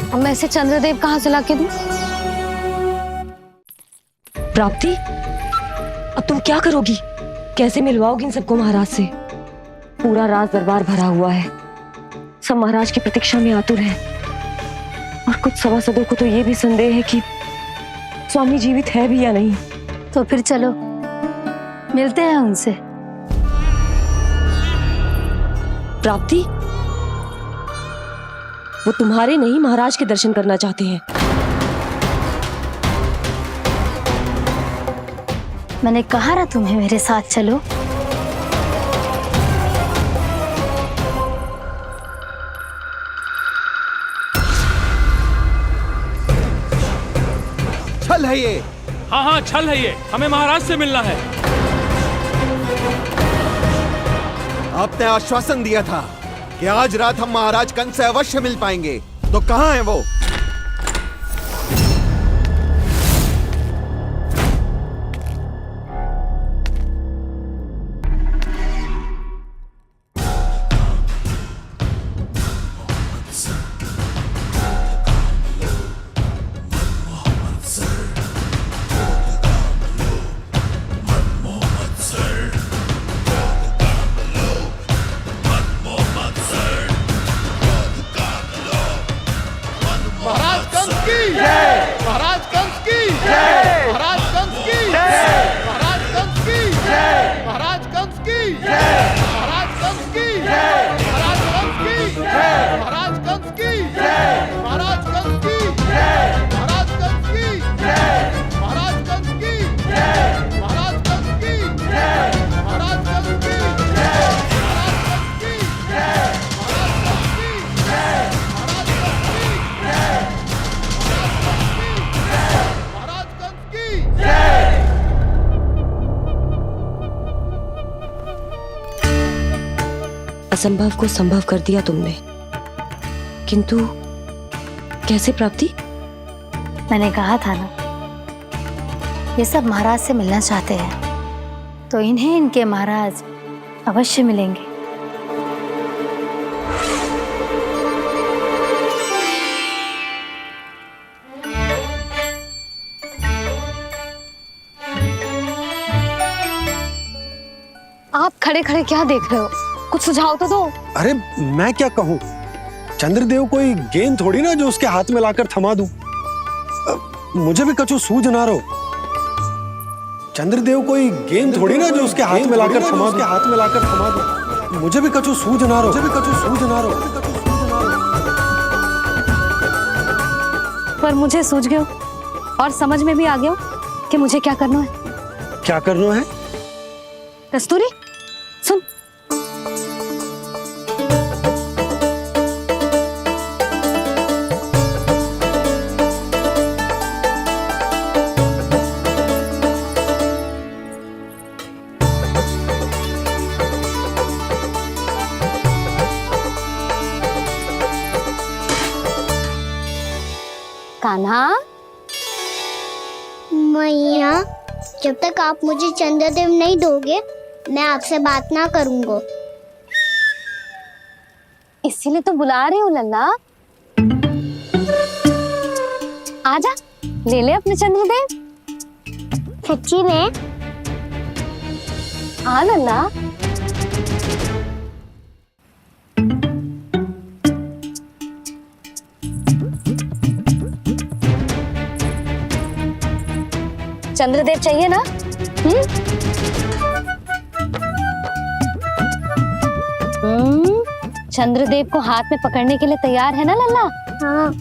G: अब मैं इसे चंद्रदेव कहाँ से लाके दूं?
E: प्राप्ति, अब तुम क्या करोगी? कैसे मिलवाओगी इन सबको महाराज से? पूरा राज दरबार भरा हुआ है, सब महाराज की प्रतीक्षा में आतुर हैं। और कुछ सभासदों को तो ये भी संदेह है कि स्वामी जीवित है भी या नहीं।
B: तो फिर चलो मिलते हैं उनसे।
E: प्राप्ति, वो तुम्हारे नहीं महाराज के दर्शन करना चाहते हैं।
B: मैंने कहा ना तुम्हें मेरे साथ चलो।
A: छल है ये।
D: हाँ हाँ छल है ये, हमें महाराज से मिलना है।
A: आपने आश्वासन दिया था कि आज रात हम महाराज कंस से अवश्य मिल पाएंगे, तो कहाँ है वो?
E: असंभव को संभव कर दिया तुमने, किंतु कैसे प्राप्ति?
B: मैंने कहा था ना, ये सब महाराज से मिलना चाहते हैं, तो इन्हें इनके महाराज अवश्य मिलेंगे।
G: आप खड़े खड़े क्या देख रहे हो? कुछ सुझाव तो दो।
H: अरे मैं क्या कहूँ, चंद्रदेव कोई गेंद थोड़ी ना जो उसके हाथ में लाकर थमा दूं। मुझे भी कछु सूझ ना रहो। चंद्रदेव कोई गेंद थोड़ी ना जो उसके हाथ में लाकर थमा दूं। मुझे भी कछु सूझ ना रहो।
G: पर मुझे सूझ गयो और समझ में भी आ गया कि मुझे क्या करना है।
H: क्या करना है?
G: कस्तूरी सुन, कान्हा।
I: मैया, जब तक आप मुझे चंद्रदेव नहीं दोगे मैं आपसे बात ना करूंगा।
G: इसीलिए तो बुला रही हूँ लल्ला। आजा, ले ले अपने चंद्रदेव।
I: सच्ची में?
G: हाँ लल्ला। चंद्रदेव चाहिए ना? चंद्रदेव को हाथ में पकड़ने के लिए तैयार है ना लल्ला?
I: हाँ।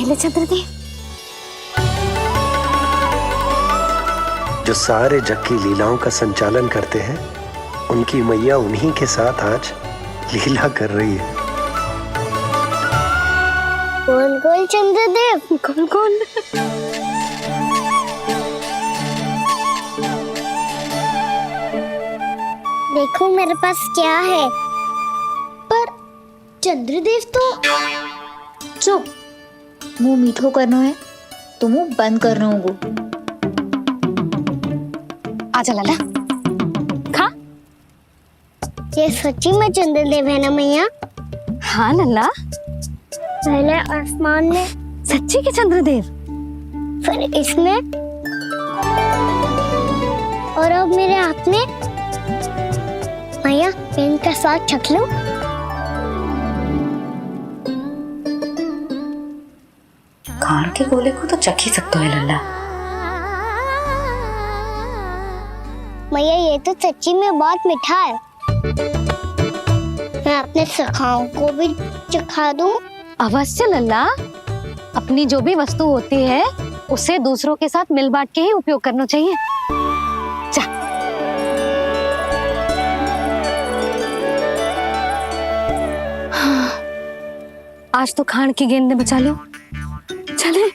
G: ले चंद्रदेव।
H: जो सारे जग की लीलाओं का संचालन करते हैं, उनकी मैया उन्हीं के साथ आज लीला कर रही है।
I: चंद्रदेव।
G: कौन कौन?
I: देखो मेरे पास क्या है। पर चंद्रदेव तो
J: चुप, मुंह मीठो करना है तो मुंह बंद करना होगा। आजा लाला, खा।
I: ये सच्ची में चंद्रदेव है ना मैया?
G: हाँ लल्ला,
I: पहले आसमान में,
G: सच्ची के चंद्रदेव,
I: फिर इसमें, और अब मेरे हाथ में। मैया मैं इनका स्वाद चख लूं?
J: खान के गोले को तो चख ही सकते हो लल्ला।
I: मैया ये तो सच्ची में बहुत मीठा है। मैं अपने सखाओं को भी चखा दूं?
G: अवश्य लल्ला, अपनी जो भी वस्तु होती है उसे दूसरों के साथ मिल बांट के ही उपयोग करना चाहिए। जा। आज तो खान की गेंद ने बचा लो। चले।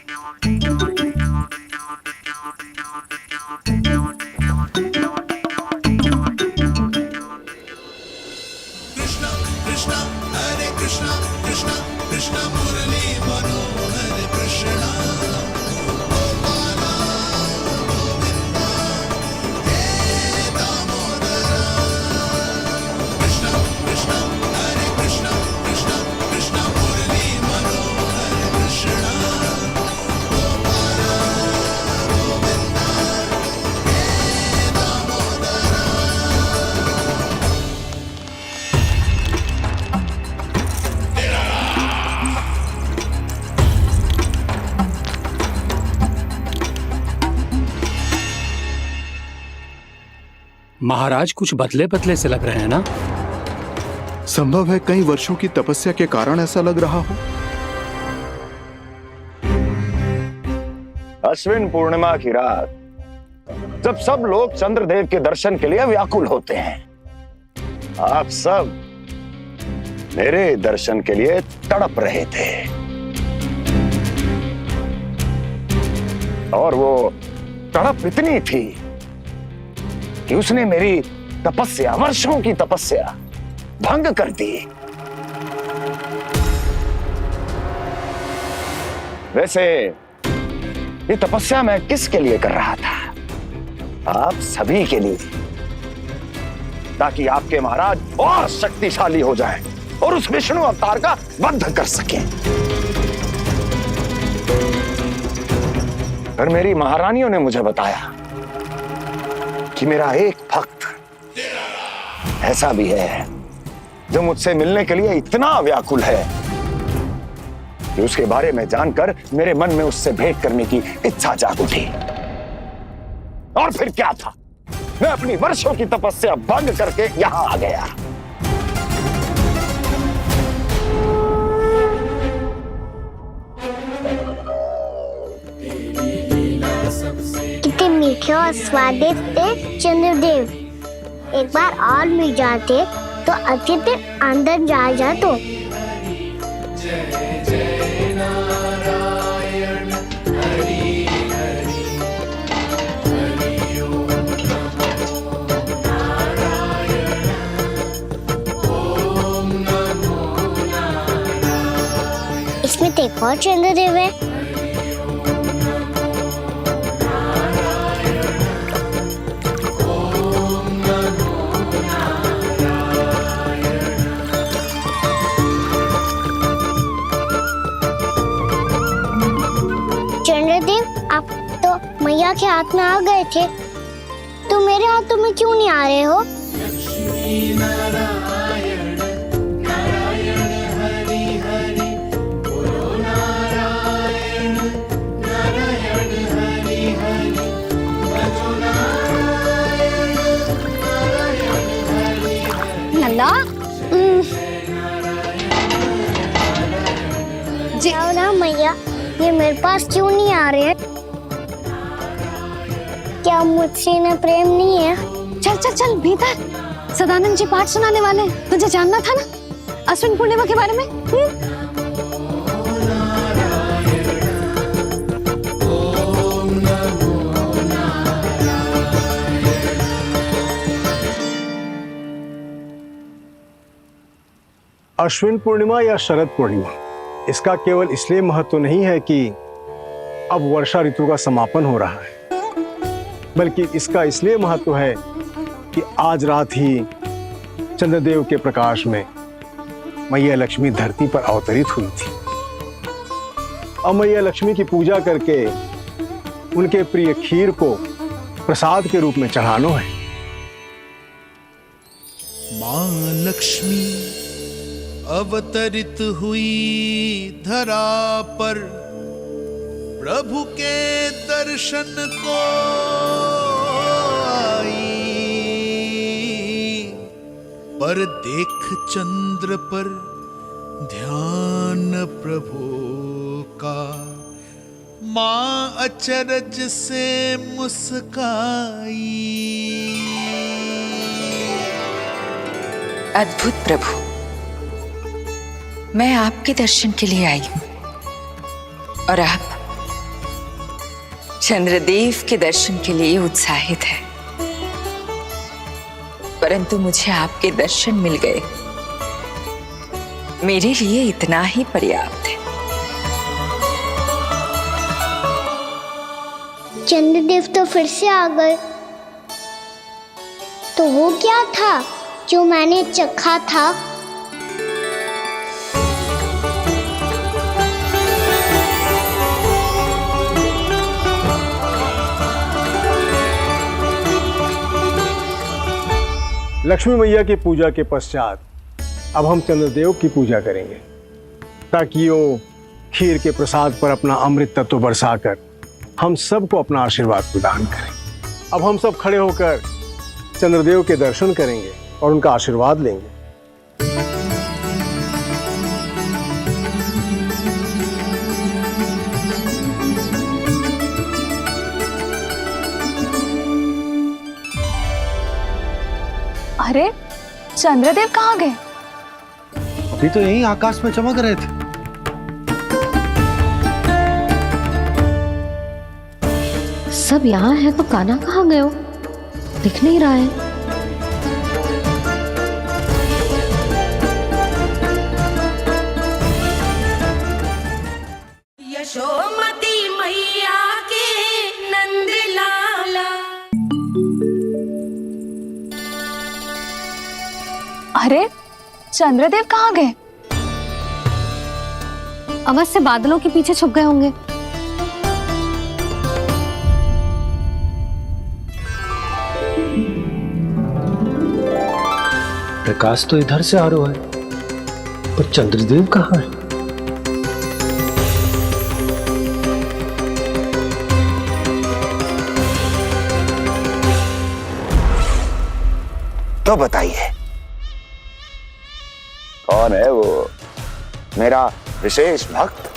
D: महाराज कुछ बदले बदले से लग रहे हैं ना?
C: संभव है कई वर्षों की तपस्या के कारण ऐसा लग रहा हो।
N: अश्विन पूर्णिमा की रात, जब सब लोग चंद्रदेव के दर्शन के लिए व्याकुल होते हैं, आप सब मेरे दर्शन के लिए तड़प रहे थे। और वो तड़प इतनी थी कि उसने मेरी तपस्या, वर्षों की तपस्या भंग कर दी। वैसे ये तपस्या मैं किसके लिए कर रहा था? आप सभी के लिए, ताकि आपके महाराज और शक्तिशाली हो जाएं और उस विष्णु अवतार का वध कर सकें। पर मेरी महारानियों ने मुझे बताया कि मेरा एक भक्त ऐसा भी है जो मुझसे मिलने के लिए इतना व्याकुल है कि उसके बारे में जानकर मेरे मन में उससे भेंट करने की इच्छा जाग उठी। और फिर क्या था, मैं अपनी वर्षों की तपस्या भंग करके यहां आ गया।
I: कितने मीठे और स्वादिष्ट थे चंद्रदेव। एक बार और मिल जाते तो अच्छे दिन अंदर जा तो। इसमें तो एक और चंद्रदेव है। चंद्रदेव, आप तो मैया के हाथ में आ गए थे, तो मेरे हाथों में क्यों नहीं आ रहे हो?
G: लल्ला,
I: जी ना मैया, ये मेरे पास क्यों नहीं आ रहे हैं? क्या मुझसे इन्हें प्रेम नहीं है?
G: चल चल चल भीतर, सदानंद जी पाठ सुनाने वाले हैं। तुझे जानना था ना अश्विन पूर्णिमा के बारे में?
H: अश्विन पूर्णिमा या शरद पूर्णिमा, इसका केवल इसलिए महत्व नहीं है कि अब वर्षा ऋतु का समापन हो रहा है, बल्कि इसका इसलिए महत्व है कि आज रात ही चंद्रदेव के प्रकाश में मैया लक्ष्मी धरती पर अवतरित हुई थी। अब मैया लक्ष्मी की पूजा करके उनके प्रिय खीर को प्रसाद के रूप में चढ़ाना है।
O: मां लक्ष्मी अवतरित हुई धरा पर, प्रभु के दर्शन को आई, पर देख चंद्र पर ध्यान प्रभु का, मां अचरज से मुस्काई।
P: अद्भुत प्रभु, मैं आपके दर्शन के लिए आई हूं और आप चंद्रदेव के दर्शन के लिए उत्साहित है, परंतु मुझे आपके दर्शन मिल गए, मेरे लिए इतना ही पर्याप्त है।
I: चंद्रदेव तो फिर से आ गए। तो वो क्या था जो मैंने चखा था?
H: लक्ष्मी मैया की पूजा के पश्चात अब हम चंद्रदेव की पूजा करेंगे, ताकि वो खीर के प्रसाद पर अपना अमृत तत्व बरसाकर हम सबको अपना आशीर्वाद प्रदान करें। अब हम सब खड़े होकर चंद्रदेव के दर्शन करेंगे और उनका आशीर्वाद लेंगे।
J: अरे चंद्रदेव कहाँ गए?
H: अभी तो यहीं आकाश में चमक रहे थे।
G: सब यहाँ है तो कान्हा कहाँ गए हो? दिख नहीं रहा है।
Q: यशोमती मैया के नंद लाला।
J: अरे चंद्रदेव कहाँ गए?
G: अवश्य बादलों के पीछे छुप गए होंगे।
H: प्रकाश तो इधर से आ रहा है, पर चंद्रदेव कहाँ है?
N: तो बताइए कौन है वो मेरा विशेष भक्त?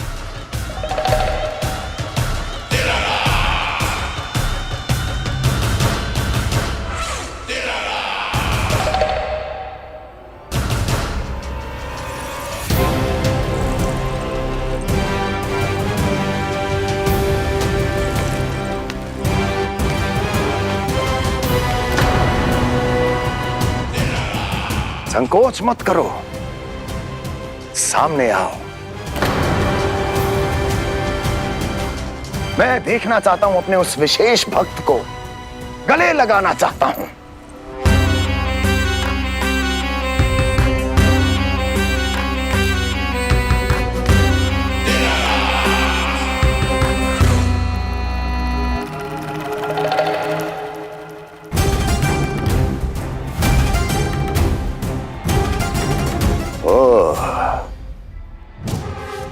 N: संकोच मत करो, सामने आओ। मैं देखना चाहता हूं अपने उस विशेष भक्त को, गले लगाना चाहता हूं।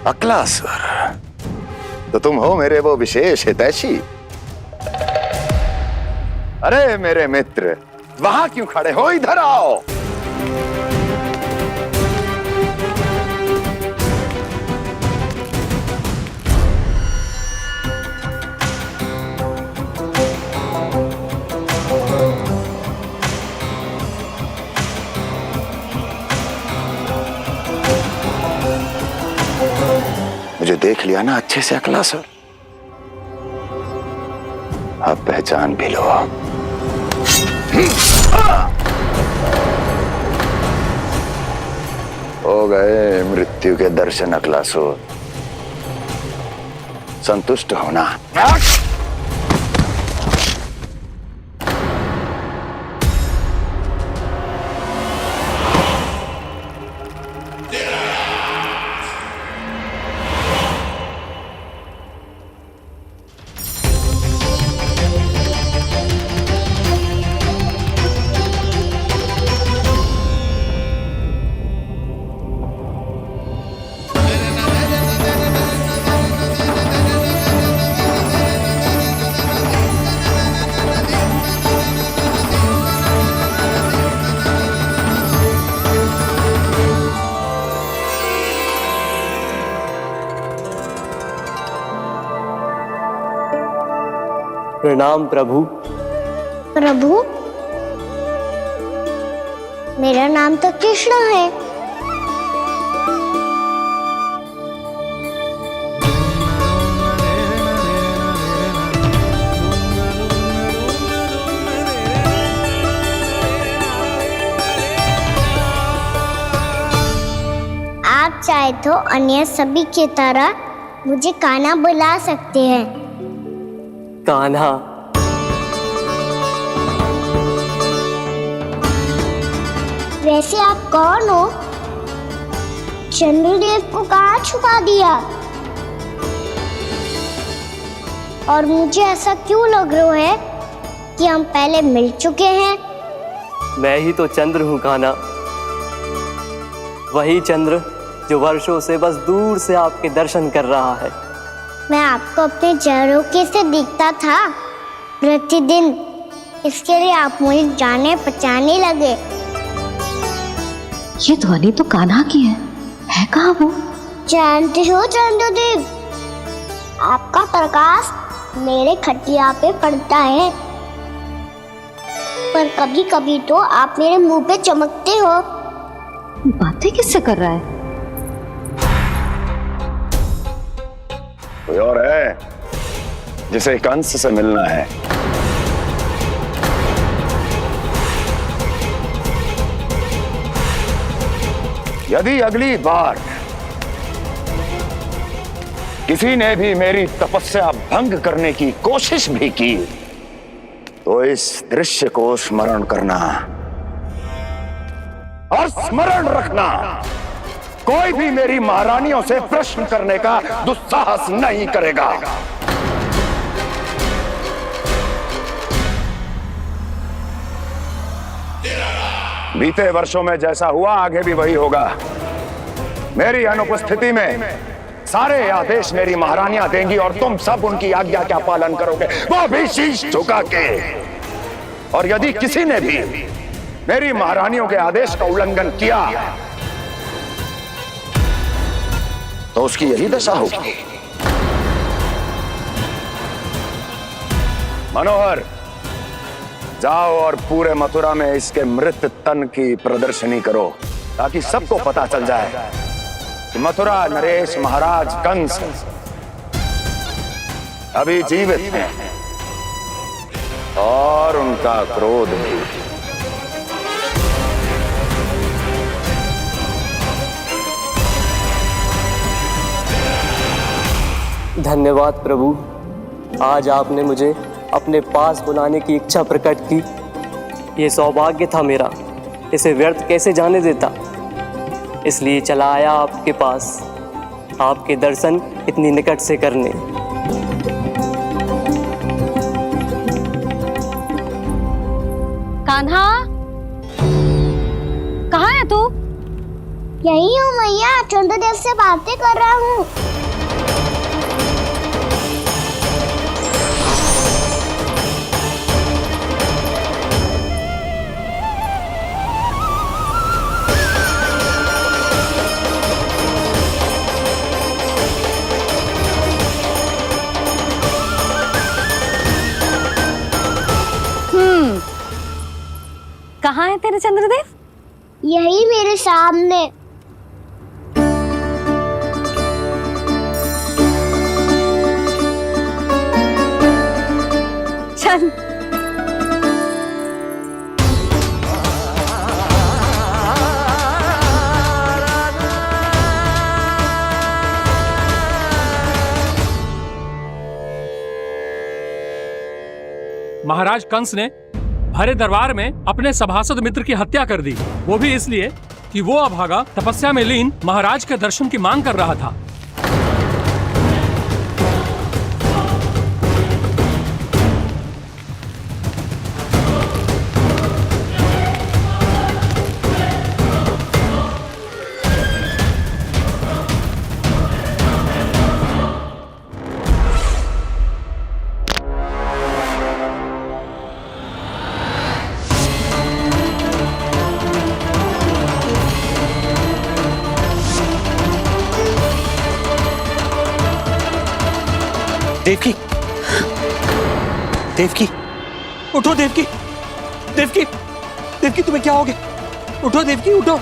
N: अक्लासुर, तो तुम हो मेरे वो विशेष हितैषी। अरे मेरे मित्र, वहां क्यों खड़े हो? इधर आओ। मुझे देख लिया ना अच्छे से अक्लासुर? अब पहचान भी लो। हो गए मृत्यु के दर्शन अकलासुर, संतुष्ट होना।
R: प्रणाम प्रभु।
I: प्रभु, मेरा नाम तो कृष्ण है। आप चाहे तो अन्य सभी की तरह मुझे कान्हा बुला सकते हैं।
R: कान्हा?
I: वैसे आप कौन हो? चंद्रदेव को कहाँ छुपा दिया? और मुझे ऐसा क्यों लग रहा है कि हम पहले मिल चुके हैं?
R: मैं ही तो चंद्र हूँ कान्हा, वही चंद्र जो वर्षों से बस दूर से आपके दर्शन कर रहा है।
I: मैं आपको अपने झरोखे से दिखता था प्रतिदिन, इसके लिए आप मुझे जाने पहचाने लगे।
G: ये ध्वनि तो कान्हा की है कहाँ वो?
I: जानते हो चंद्रदेव, आपका प्रकाश मेरे खटिया पे पड़ता है, पर कभी कभी तो आप मेरे मुंह पे चमकते हो।
G: बातें किससे कर रहा है?
N: कोई और है जिसे कंस से मिलना है? यदि अगली बार किसी ने भी मेरी तपस्या भंग करने की कोशिश भी की तो इस दृश्य को स्मरण करना और स्मरण रखना, कोई भी मेरी महारानियों से प्रश्न करने का दुस्साहस नहीं करेगा। बीते वर्षों में जैसा हुआ आगे भी वही होगा। मेरी अनुपस्थिति में सारे आदेश मेरी महारानियां देंगी और तुम सब उनकी आज्ञा का पालन करोगे, वो भी शीश झुका के। और यदि किसी ने भी मेरी महारानियों के आदेश का उल्लंघन किया तो उसकी यही दशा होगी। मनोहर, जाओ और पूरे मथुरा में इसके मृत तन की प्रदर्शनी करो ताकि सबको पता चल जाए कि मथुरा नरेश महाराज कंस अभी जीवित हैं और उनका क्रोध भी।
R: धन्यवाद प्रभु, आज आपने मुझे अपने पास बुलाने की इच्छा प्रकट की। ये सौभाग्य था मेरा, इसे व्यर्थ कैसे जाने देता। इसलिए चला आया आपके पास, आपके दर्शन इतनी निकट से करने।
G: कान्हा, कहाँ है तू?
I: यही हूँ मैया, चंद्रदेव से बातें कर रहा हूँ।
G: कहाँ है तेरे चंद्रदेव?
I: यही मेरे सामने।
G: चल।
D: महाराज कंस ने भरे दरबार में अपने सभासद मित्र की हत्या कर दी, वो भी इसलिए कि वो अभागा तपस्या में लीन महाराज के दर्शन की मांग कर रहा था।
S: देवकी, देवकी, उठो देवकी, देवकी, देवकी तुम्हें क्या हो गया? उठो देवकी, उठो।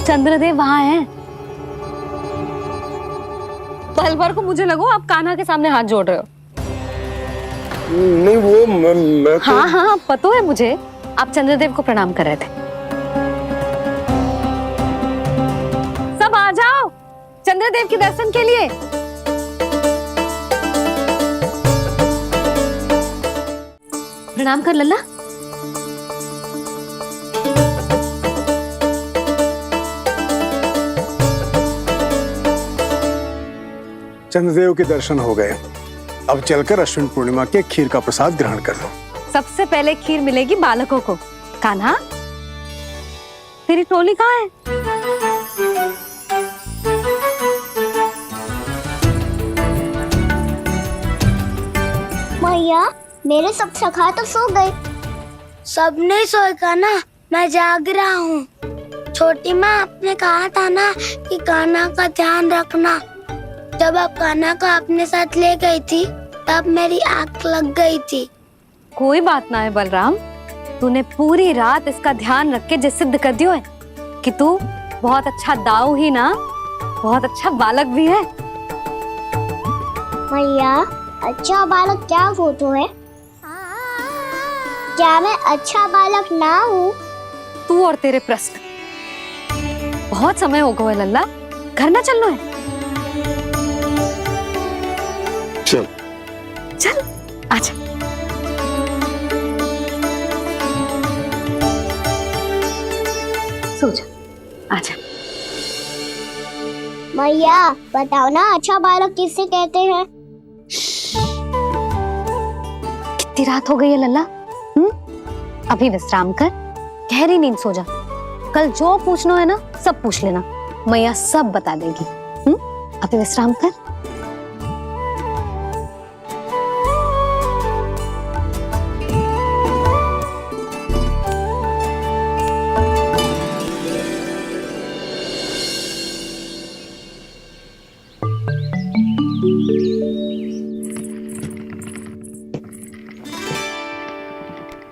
G: चंद्रदेव वहां हैं। पल भर को मुझे लगो आप कान्हा के सामने हाथ जोड़ रहे हो।
H: नहीं वो मैं तो...
G: हाँ हाँ पता है मुझे, आप चंद्रदेव को प्रणाम कर रहे थे। सब आ जाओ चंद्रदेव के दर्शन के लिए। प्रणाम कर लल्ला।
C: चंद्रदेव के दर्शन हो गए, अब चलकर अश्विन पूर्णिमा के खीर का प्रसाद ग्रहण कर लो।
G: सबसे पहले खीर मिलेगी बालकों को। कान्हा, तेरी टोली कहाँ है?
I: मैया, मेरे सब सखा तो सो गए। सब नहीं सोए का ना, मैं जाग रहा हूँ। छोटी माँ, आपने कहा था ना कि कान्हा का ध्यान रखना। जब आप कान्हा को अपने साथ ले गई थी, तब मेरी आँख लग गई थी।
G: कोई बात ना है बलराम, तूने पूरी रात इसका ध्यान रख के जो सिद्ध कर दियो है कि तू बहुत अच्छा दाऊ ही ना, बहुत अच्छा बालक भी है।
I: मैया, अच्छा बालक क्या फोटो है? क्या मैं अच्छा बालक ना हूँ?
G: तू और तेरे प्रश्न। बहुत समय हो गया लल्ला, घर ना चलना है।
C: चल
G: चल आजा। सो जा, आजा।
I: मैया, बताओ ना अच्छा बालक किसे कहते हैं?
G: कितनी रात हो गई है लल्ला? अभी विश्राम कर, गहरी नींद सो जा। कल जो पूछना है ना सब पूछ लेना, मैया सब बता देगी। अभी विश्राम कर।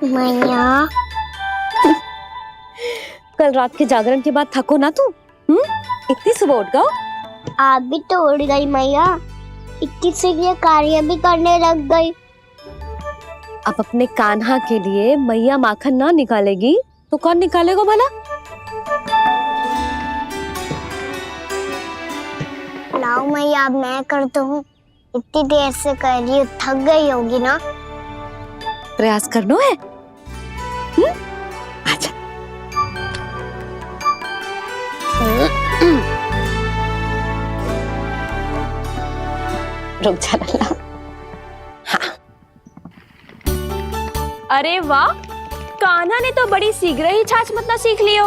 I: मैया,
G: कल रात के जागरण के बाद थको ना तू? इतनी सुबह उठ गओ?
I: आप भी तो उठ गई मैया, इतनी से ये कार्य भी करने लग गई।
G: अब अपने कान्हा के लिए मैया माखन ना निकालेगी तो कौन निकालेगा भला?
I: लाओ मैया, अब मैं करता हूँ। इतनी देर से कर रही हूँ, थक गई होगी ना।
G: प्रयास करना है। आजा। रुक जा लल्ला। हाँ।
M: अरे वाह, कान्हा ने तो बड़ी शीघ्र ही छाछ मतना सीख लियो।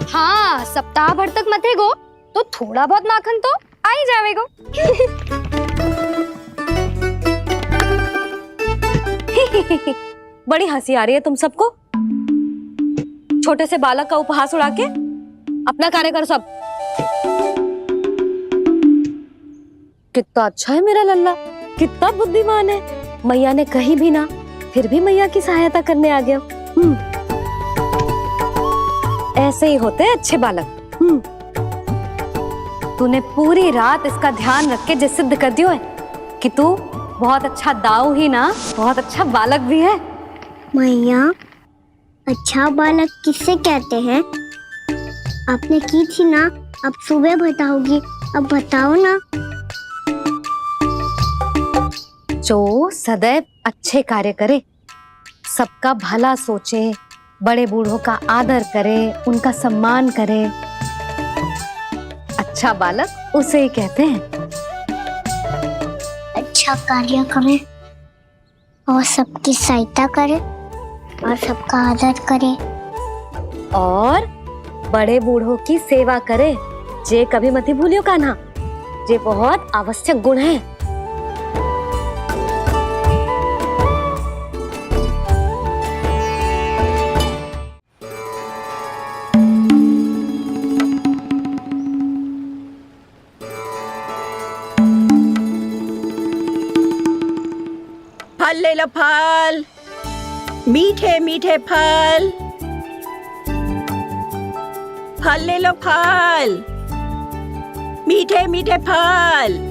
B: हाँ, सप्ताह भर तक मते गो तो थोड़ा बहुत माखन तो आ ही जावेगो।
G: बड़ी हंसी आ रही है तुम सबको। छोटे से बालक का उपहास उड़ा के अपना कार्य करो सब। कितना अच्छा है मेरा लल्ला, कितना बुद्धिमान है। मैया ने कही भी ना, फिर भी मैया की सहायता करने आ गया। ऐसे ही होते हैं अच्छे बालक। तूने पूरी रात इसका ध्यान रख के जो सिद्ध कर दियो है कि तू बहुत अच्छा दाऊ ही ना, बहुत अच्छा बालक भी है।
I: मैया, अच्छा बालक किसे कहते हैं? आपने की थी ना, अब सुबह बताओगी, अब बताओ ना।
G: जो सदैव अच्छे कार्य करे, सबका भला सोचे, बड़े बूढ़ों का आदर करे, उनका सम्मान करे, अच्छा बालक उसे ही कहते हैं।
I: अच्छा कार्य करे और सबकी सहायता करे और सबका आदर करे
G: और बड़े बूढ़ों की सेवा करे, जे कभी मत भूलियो कान्हा, जे बहुत आवश्यक गुण है।
L: फल ले लो, फल, मीठे मीठे फल। फल ले लो, फल, मीठे मीठे फल।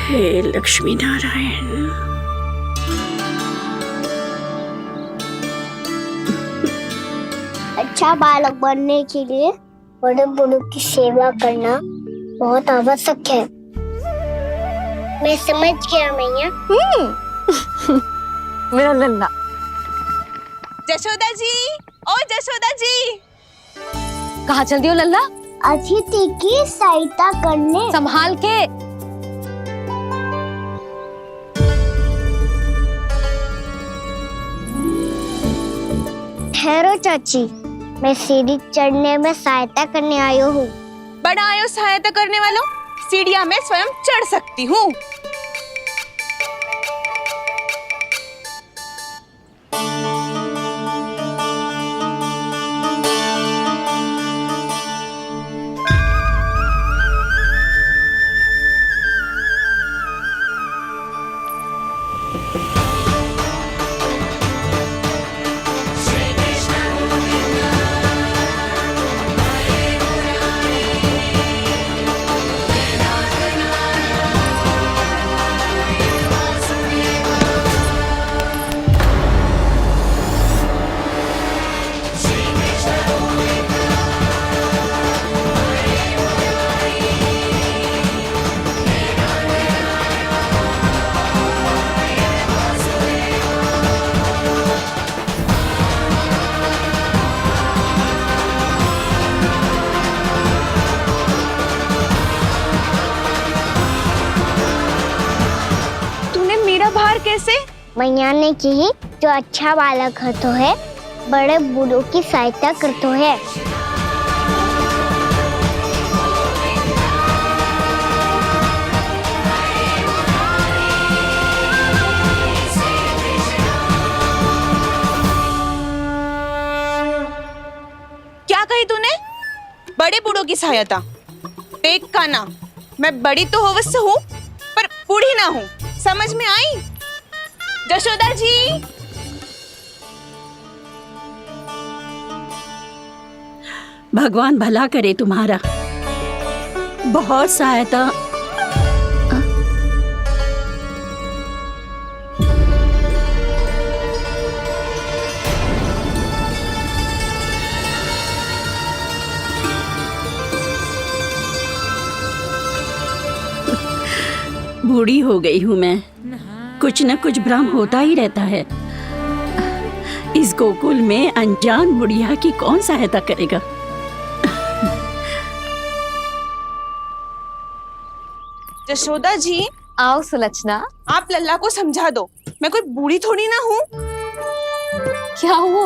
L: हे लक्ष्मी नारायण।
I: अच्छा बालक बनने के लिए बड़े बूढ़ों की सेवा करना बहुत आवश्यक है। मैं समझ गया मैया।
G: मेरा लल्ला।
J: जशोदा जी, ओ जशोदा जी,
G: कहाँ चल दियो लल्ला?
I: अतिथि की सहायता करने।
G: संभाल के।
I: ठहरो चाची, मैं सीढ़ी चढ़ने में सहायता करने आई हूँ।
J: बड़ा आयो सहायता करने वालों, सीढ़ियाँ मैं स्वयं चढ़ सकती हूँ। कैसे?
I: मैया ने की, जो अच्छा बालक तो है, बड़े बूढ़ों की सहायता करतो है।
J: क्या कही तूने? बड़े बूढ़ों की सहायता? देख कान्हा, मैं बड़ी तो अवश्य हूँ, पर बूढ़ी ना हूँ, समझ में आई? जशोदा जी,
L: भगवान भला करे तुम्हारा। बहुत सहायता। बूढ़ी हो गई हूँ मैं, कुछ न कुछ भ्रम होता ही रहता है। इस गोकुल में अनजान बुढ़िया की कौन सहायता करेगा?
J: जशोदा जी,
G: आओ सुलक्षणा।
J: आप लल्ला को समझा दो, मैं कोई बूढ़ी थोड़ी ना हूँ।
G: क्या हुआ?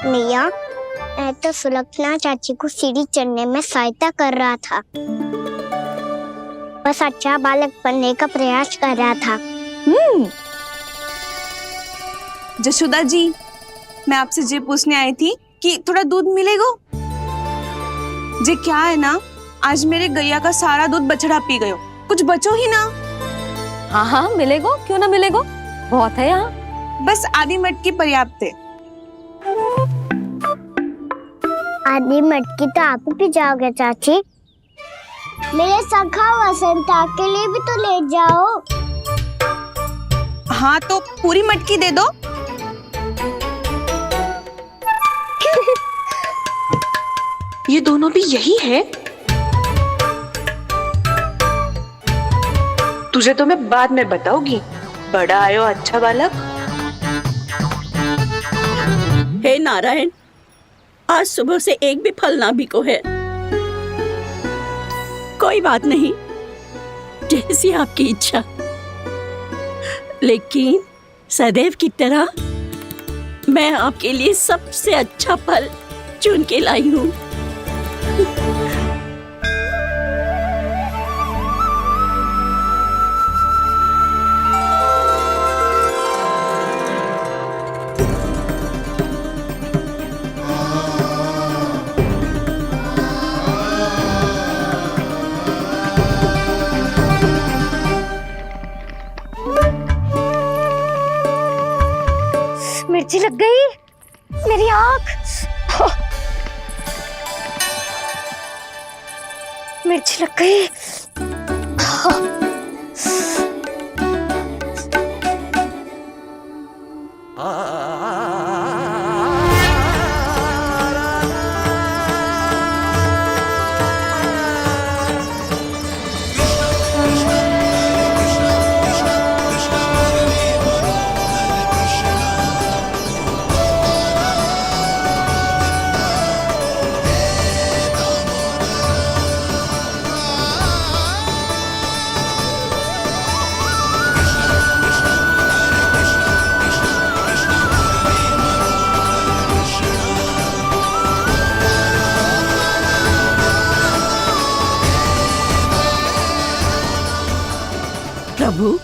I: मैया, मैं तो सुलक्षणा चाची को सीढ़ी चढ़ने में सहायता कर रहा था, बस अच्छा बालक बनने का प्रयास कर रहा था।
J: जशोदा जी, मैं आपसे ये पूछने आई थी कि थोड़ा दूध मिलेगा? जे क्या है ना, आज मेरे गैया का सारा दूध बछड़ा पी गयो, कुछ बचो ही ना।
G: हाँ हाँ मिलेगो, क्यों ना मिलेगो, बहुत है यहाँ।
T: बस आधी मटकी पर्याप्त है।
I: आधी मटकी तो आप ही पी जाओगे चाची। मेरे सखा वसंता के लिए भी तो ले जाओ।
T: हाँ तो पूरी मटकी दे दो।
E: ये दोनों भी यही है। तुझे तो मैं बाद में बताऊंगी। बड़ा आयो अच्छा बालक।
L: हे नारायण, आज सुबह से एक भी फल ना बिको है। कोई बात नहीं, जैसी आपकी इच्छा। लेकिन सदैव की तरह मैं आपके लिए सबसे अच्छा फल चुन के लाई हूँ।
B: मिर्ची लग गई मेरी आँख। मिर्ची लग गई।
L: प्रभु,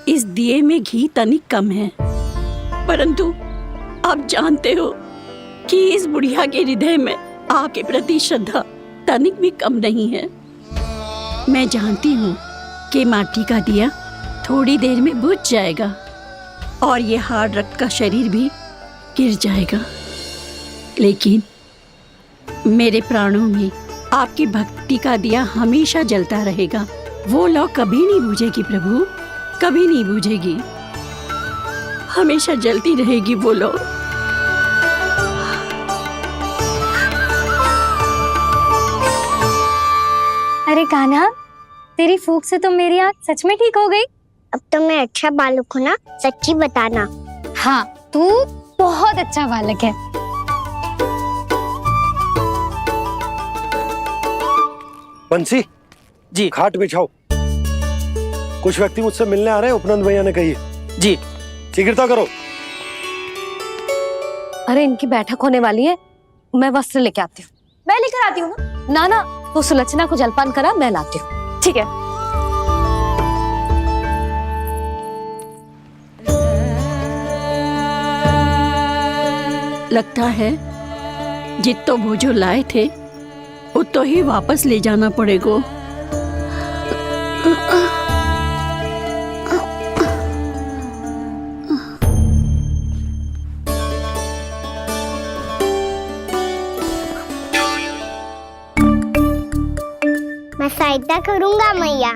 L: इस दिए में घी तनिक कम है, परंतु आप जानते हो कि इस बुढ़िया के हृदय में आपके प्रति श्रद्धा तनिक भी कम नहीं है। मैं जानती हूँ कि माटी का दिया थोड़ी देर में बुझ जाएगा और ये हार्ड रक्त का शरीर भी गिर जाएगा, लेकिन मेरे प्राणों में आपकी भक्ति का दिया हमेशा जलता रहेगा। वो लौ कभी नहीं बुझेगी प्रभु, कभी नहीं बुझेगी, हमेशा जलती रहेगी वो लौ।
B: अरे कान्हा, तेरी फूंक से तो मेरी आँख सच में ठीक हो गई।
I: अब तो मैं अच्छा बालक हूँ ना, सच्ची बताना।
B: हाँ, तू बहुत अच्छा बालक है।
H: बंसी जी, खाट बिछाओ। कुछ व्यक्ति मुझसे मिलने आ रहे हैं, उपनंद भैया ने कही है।
S: जी।
H: शीघ्रता करो।
G: अरे इनकी बैठक होने वाली है, मैं वस्त्र लेके आती हूँ।
M: मैं लेकर आती हूँ ना।
G: ना, तो सुलक्षणा को जलपान करा, मैं लाती हूँ।
M: ठीक है।
L: लगता है जितो भोजो लाए थे उतो ही वापस ले जाना पड़ेगा।
I: मैं सहायता करूंगा मैया।